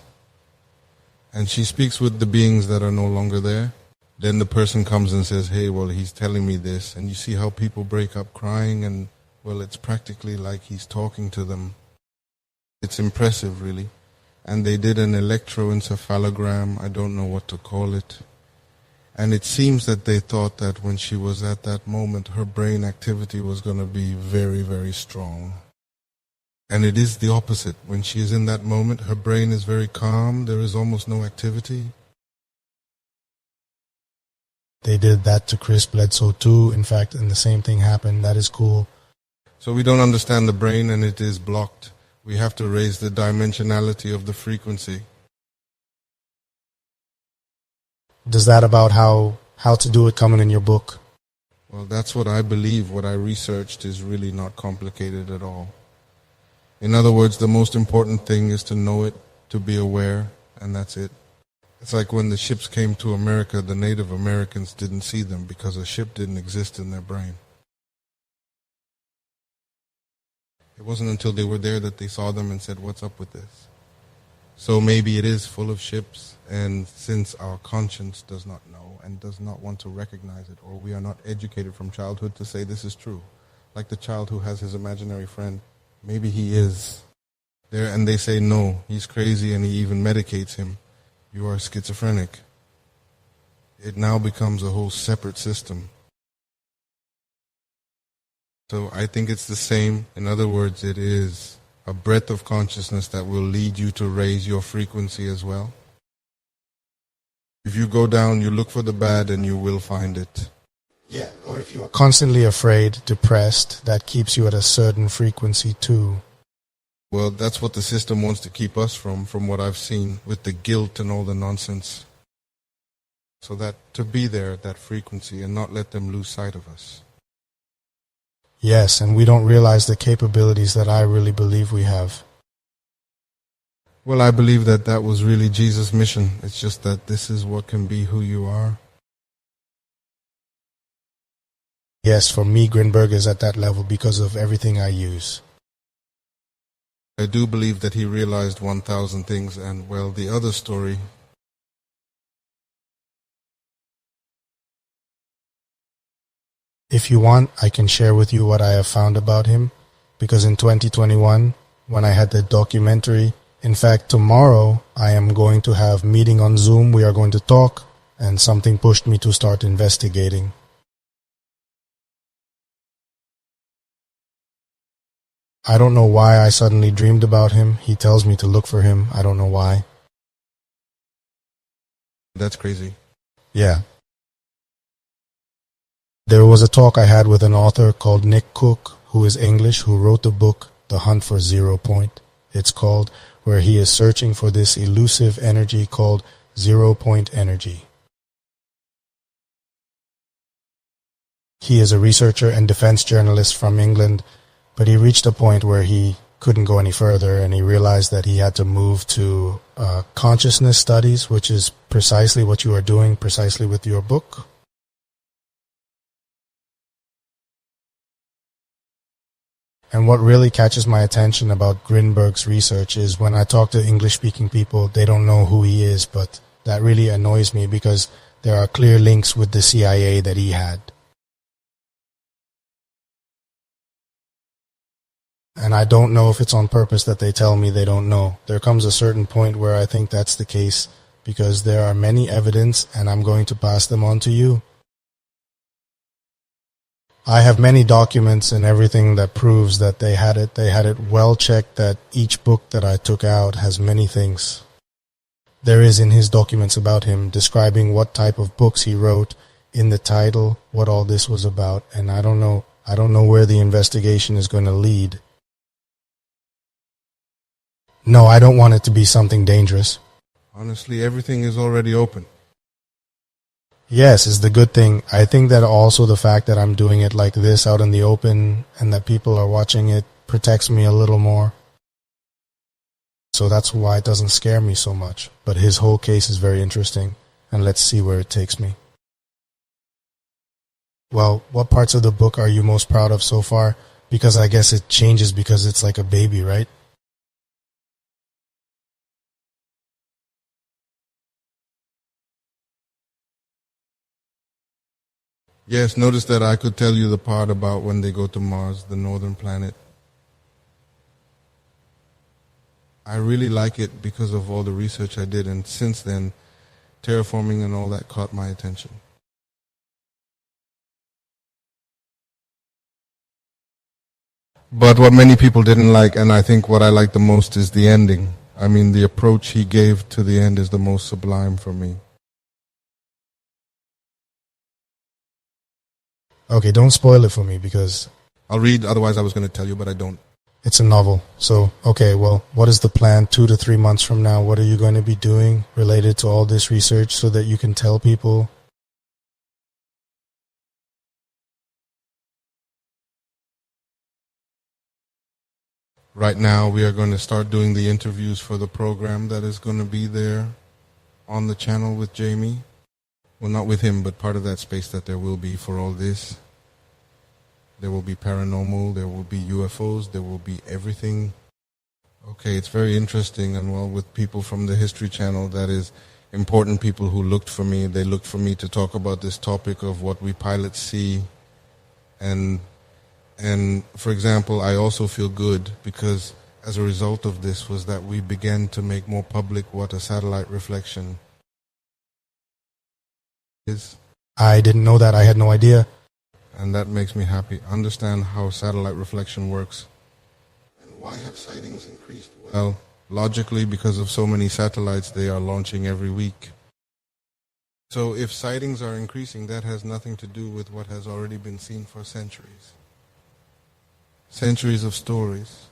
And she speaks with the beings that are no longer there. Then the person comes and says, hey, well, he's telling me this. And you see how people break up crying, and, well, it's practically like he's talking to them. It's impressive, really. And they did an electroencephalogram. I don't know what to call it. And it seems that they thought that when she was at that moment, her brain activity was going to be very, very strong. And it is the opposite. When she is in that moment, her brain is very calm. There is almost no activity. They did that to Chris Bledsoe too, in fact, and the same thing happened. That is cool. So we don't understand the brain, and it is blocked. We have to raise the dimensionality of the frequency. Does that about how to do it come in your book? Well, that's what I believe. What I researched is really not complicated at all. In other words, the most important thing is to know it, to be aware, and that's it. It's like when the ships came to America, the Native Americans didn't see them because a ship didn't exist in their brain. It wasn't until they were there that they saw them and said, what's up with this? So maybe it is full of ships, and since our conscience does not know and does not want to recognize it, or we are not educated from childhood to say this is true, like the child who has his imaginary friend, maybe he is there, and they say, no, he's crazy, and he even medicates him. You are schizophrenic. It now becomes a whole separate system. So I think it's the same. In other words, it is a breadth of consciousness that will lead you to raise your frequency as well. If you go down, you look for the bad, and you will find it. Yeah, or if you are constantly afraid, depressed, that keeps you at a certain frequency too. Well, that's what the system wants to keep us from what I've seen, with the guilt and all the nonsense. So that to be there at that frequency and not let them lose sight of us. Yes, and we don't realize the capabilities that I really believe we have. Well, I believe that that was really Jesus' mission. It's just that this is what can be who you are. Yes, for me, Grinberg is at that level because of everything I use. I do believe that he realized 1,000 things, and, well, the other story. If you want, I can share with you what I have found about him, because in 2021, when I had the documentary, in fact, tomorrow, I am going to have a meeting on Zoom. We are going to talk, and something pushed me to start investigating. I don't know why I suddenly dreamed about him. He tells me to look for him. I don't know why. That's crazy. Yeah. There was a talk I had with an author called Nick Cook, who is English, who wrote the book, The Hunt for 0 Point. It's called, where he is searching for this elusive energy called 0 point energy. He is a researcher and defense journalist from England, but he reached a point where he couldn't go any further, and he realized that he had to move to consciousness studies, which is precisely what you are doing precisely with your book. And what really catches my attention about Grinberg's research is when I talk to English-speaking people, they don't know who he is, but that really annoys me because there are clear links with the CIA that he had. And I don't know if it's on purpose that they tell me they don't know. There comes a certain point where I think that's the case, because there are many evidence and I'm going to pass them on to you. I have many documents and everything that proves that they had it. They had it well checked, that each book that I took out has many things. There is in his documents about him describing what type of books he wrote, in the title, what all this was about, and I don't know where the investigation is going to lead. No, I don't want it to be something dangerous. Honestly, everything is already open. Yes, is the good thing. I think that also the fact that I'm doing it like this out in the open and that people are watching it protects me a little more. So that's why it doesn't scare me so much. But his whole case is very interesting, and let's see where it takes me. Well, what parts of the book are you most proud of so far? Because I guess it changes because it's like a baby, right? Yes, notice that I could tell you the part about when they go to Mars, the northern planet. I really like it because of all the research I did, and since then, terraforming and all that caught my attention. But what many people didn't like, and I think what I like the most, is the ending. I mean, the approach he gave to the end is the most sublime for me. Okay, don't spoil it for me because... I'll read, otherwise I was going to tell you, but I don't. It's a novel. So, okay, well, what is the plan 2 to 3 months from now? What are you going to be doing related to all this research so that you can tell people? Right now, we are going to start doing the interviews for the program that is going to be there on the channel with Jaime. Well, not with him, but part of that space that there will be for all this. There will be paranormal, there will be UFOs, there will be everything. Okay, it's very interesting, and well, with people from the History Channel, that is important people who looked for me. They looked for me to talk about this topic of what we pilots see. And for example, I also feel good because as a result of this was that we began to make more public what a satellite reflection is. I didn't know that. I had no idea. And that makes me happy. Understand how satellite reflection works. And why have sightings increased? Well, logically, because of so many satellites they are launching every week. So if sightings are increasing, that has nothing to do with what has already been seen for centuries. Centuries of stories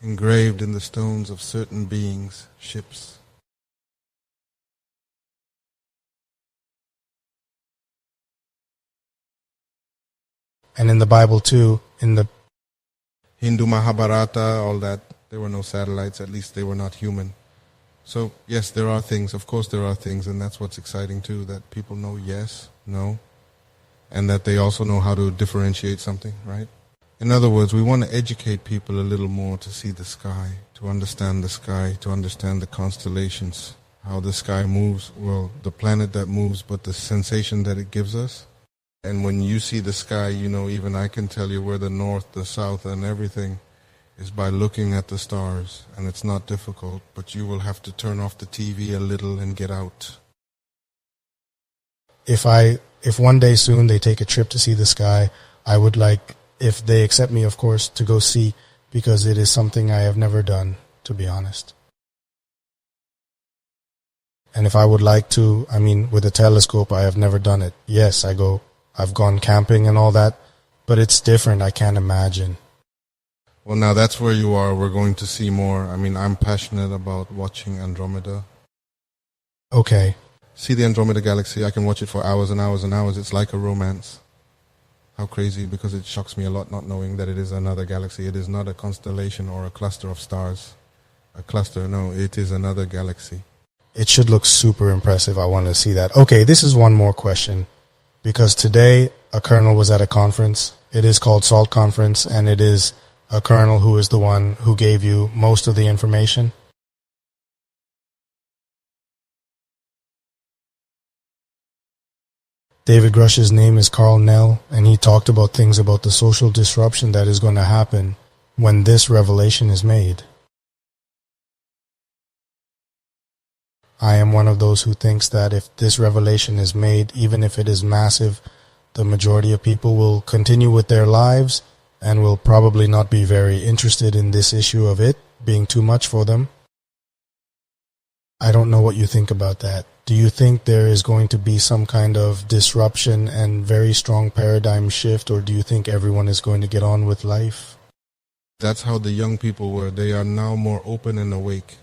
engraved in the stones of certain beings, ships. And in the Bible too, in the Hindu Mahabharata, all that, there were no satellites, at least they were not human. So yes, there are things, of course there are things, and that's what's exciting too, that people know yes, no, and that they also know how to differentiate something, right? In other words, we want to educate people a little more to see the sky, to understand the sky, to understand the constellations, how the sky moves, well, the planet that moves, but the sensation that it gives us. And when you see the sky, you know, even I can tell you where the north, the south, and everything is by looking at the stars. And it's not difficult, but you will have to turn off the TV a little and get out. If one day soon they take a trip to see the sky, I would like, if they accept me, of course, to go see, because it is something I have never done, to be honest. And if I would like to, I mean, with a telescope, I have never done it. Yes, I've gone camping and all that, but it's different. I can't imagine. Well, now that's where you are. We're going to see more. I mean, I'm passionate about watching Andromeda. Okay. See the Andromeda Galaxy. I can watch it for hours and hours and hours. It's like a romance. How crazy, because it shocks me a lot not knowing that it is another galaxy. It is not a constellation or a cluster of stars. A cluster, no, it is another galaxy. It should look super impressive. I want to see that. Okay, this is one more question. Because today a colonel was at a conference. It is called SALT Conference, and it is a colonel who is the one who gave you most of the information. David Grush's name is Carl Nell, and he talked about things about the social disruption that is going to happen when this revelation is made. I am one of those who thinks that if this revelation is made, even if it is massive, the majority of people will continue with their lives and will probably not be very interested in this issue of it being too much for them. I don't know what you think about that. Do you think there is going to be some kind of disruption and very strong paradigm shift, or do you think everyone is going to get on with life? That's how the young people were. They are now more open and awake.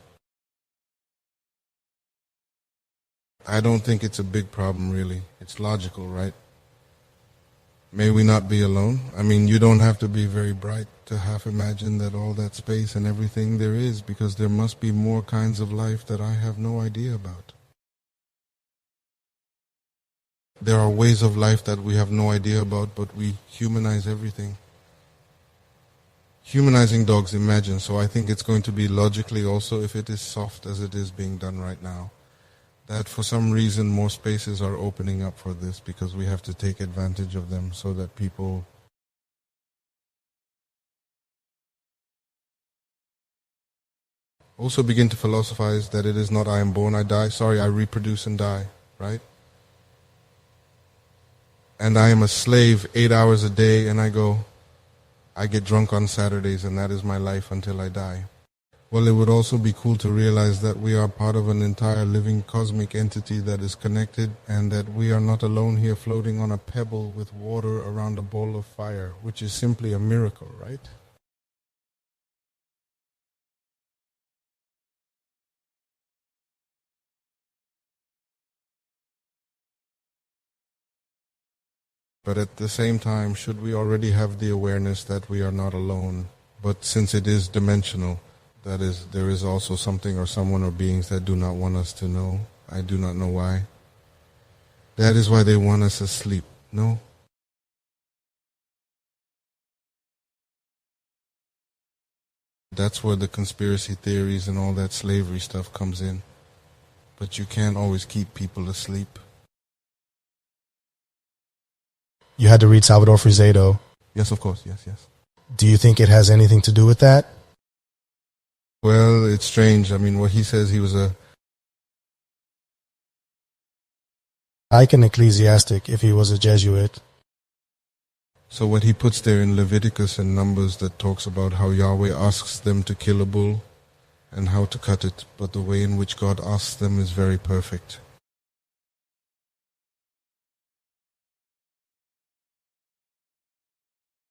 I don't think it's a big problem, really. It's logical, right? May we not be alone? I mean, you don't have to be very bright to half imagine that all that space and everything there is, because there must be more kinds of life that I have no idea about. There are ways of life that we have no idea about, but we humanize everything. Humanizing dogs, imagine. So I think it's going to be logically also, if it is soft as it is being done right now, that for some reason more spaces are opening up for this, because we have to take advantage of them so that people also begin to philosophize that it is not I am born, I die. Sorry, I reproduce and die, right? And I am a slave 8 hours a day, and I get drunk on Saturdays, and that is my life until I die. Well, it would also be cool to realize that we are part of an entire living cosmic entity that is connected, and that we are not alone here floating on a pebble with water around a bowl of fire, which is simply a miracle, right? But at the same time, should we already have the awareness that we are not alone? But since it is dimensional, that is, there is also something or someone or beings that do not want us to know. I do not know why. That is why they want us asleep, no? That's where the conspiracy theories and all that slavery stuff comes in. But you can't always keep people asleep. You had to read Salvador Frizedo. Yes, of course, yes. Do you think it has anything to do with that? Well, it's strange. I mean, what he says, he was like an ecclesiastic if he was a Jesuit. So what he puts there in Leviticus and Numbers that talks about how Yahweh asks them to kill a bull and how to cut it, but the way in which God asks them is very perfect.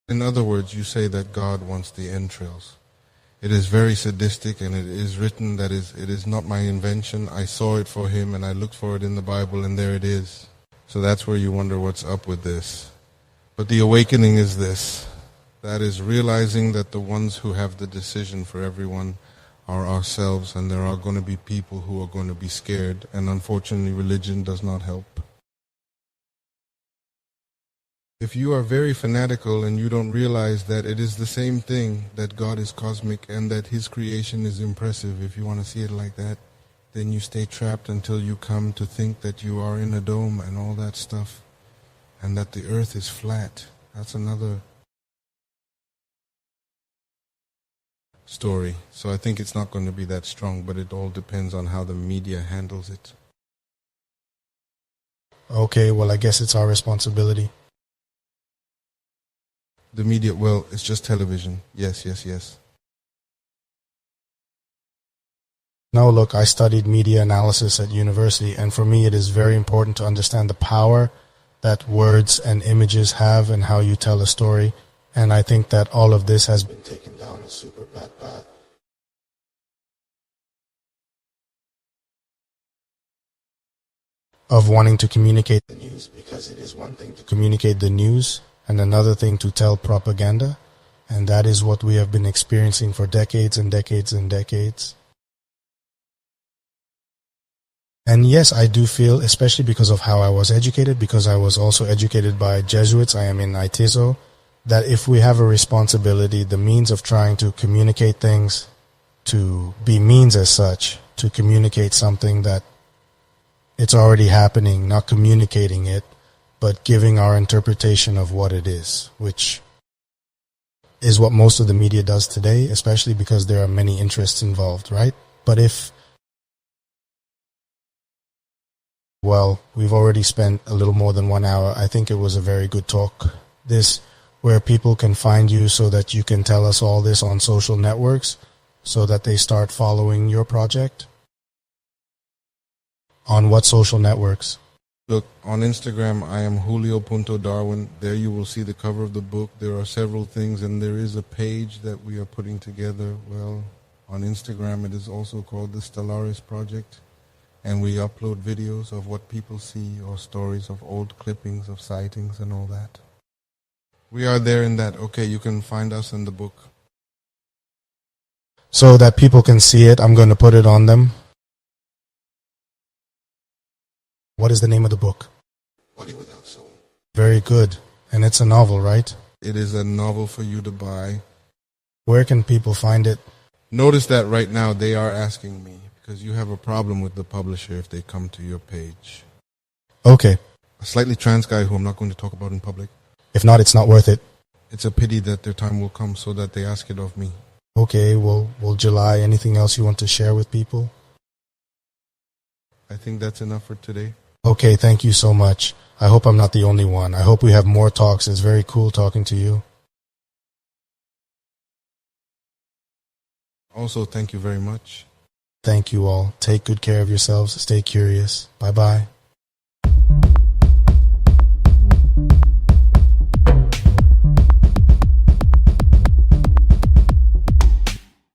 In other words, you say that God wants the entrails. It is very sadistic, and it is written that it is not my invention. I saw it for him, and I looked for it in the Bible, and there it is. So that's where you wonder what's up with this. But the awakening is this. That is realizing that the ones who have the decision for everyone are ourselves, and there are going to be people who are going to be scared, and unfortunately religion does not help. If you are very fanatical and you don't realize that it is the same thing, that God is cosmic and that his creation is impressive, if you want to see it like that, then you stay trapped until you come to think that you are in a dome and all that stuff, and that the earth is flat. That's another story. So I think it's not going to be that strong, but it all depends on how the media handles it. Okay, well, I guess it's our responsibility. The media, well, it's just television. Yes. No, look, I studied media analysis at university, and for me it is very important to understand the power that words and images have and how you tell a story. And I think that all of this has been taken down a super bad path. Of wanting to communicate the news, because it is one thing to communicate the news and another thing to tell propaganda, and that is what we have been experiencing for decades and decades and decades. And yes, I do feel, especially because of how I was educated, because I was also educated by Jesuits, I am in Itizo, that if we have a responsibility, the means of trying to communicate things, to be means as such, to communicate something that it's already happening, not communicating it, but giving our interpretation of what it is, which is what most of the media does today, especially because there are many interests involved, right? But well, we've already spent a little more than 1 hour. I think it was a very good talk. This, where people can find you so that you can tell us all this on social networks so that they start following your project. On what social networks? Look, on Instagram, I am Julio.Darwin. There you will see the cover of the book. There are several things, and there is a page that we are putting together. Well, on Instagram, it is also called the Stellaris Project. And we upload videos of what people see or stories of old clippings of sightings and all that. We are there in that. Okay, you can find us in the book. So that people can see it, I'm going to put it on them. What is the name of the book? Body Without Soul. Very good. And it's a novel, right? It is a novel for you to buy. Where can people find it? Notice that right now they are asking me because you have a problem with the publisher if they come to your page. Okay. A slightly trans guy who I'm not going to talk about in public. If not, it's not worth it. It's a pity that their time will come so that they ask it of me. Okay, well, July, anything else you want to share with people? I think that's enough for today. Okay, thank you so much. I hope I'm not the only one. I hope we have more talks. It's very cool talking to you. Also, thank you very much. Thank you all. Take good care of yourselves. Stay curious. Bye-bye.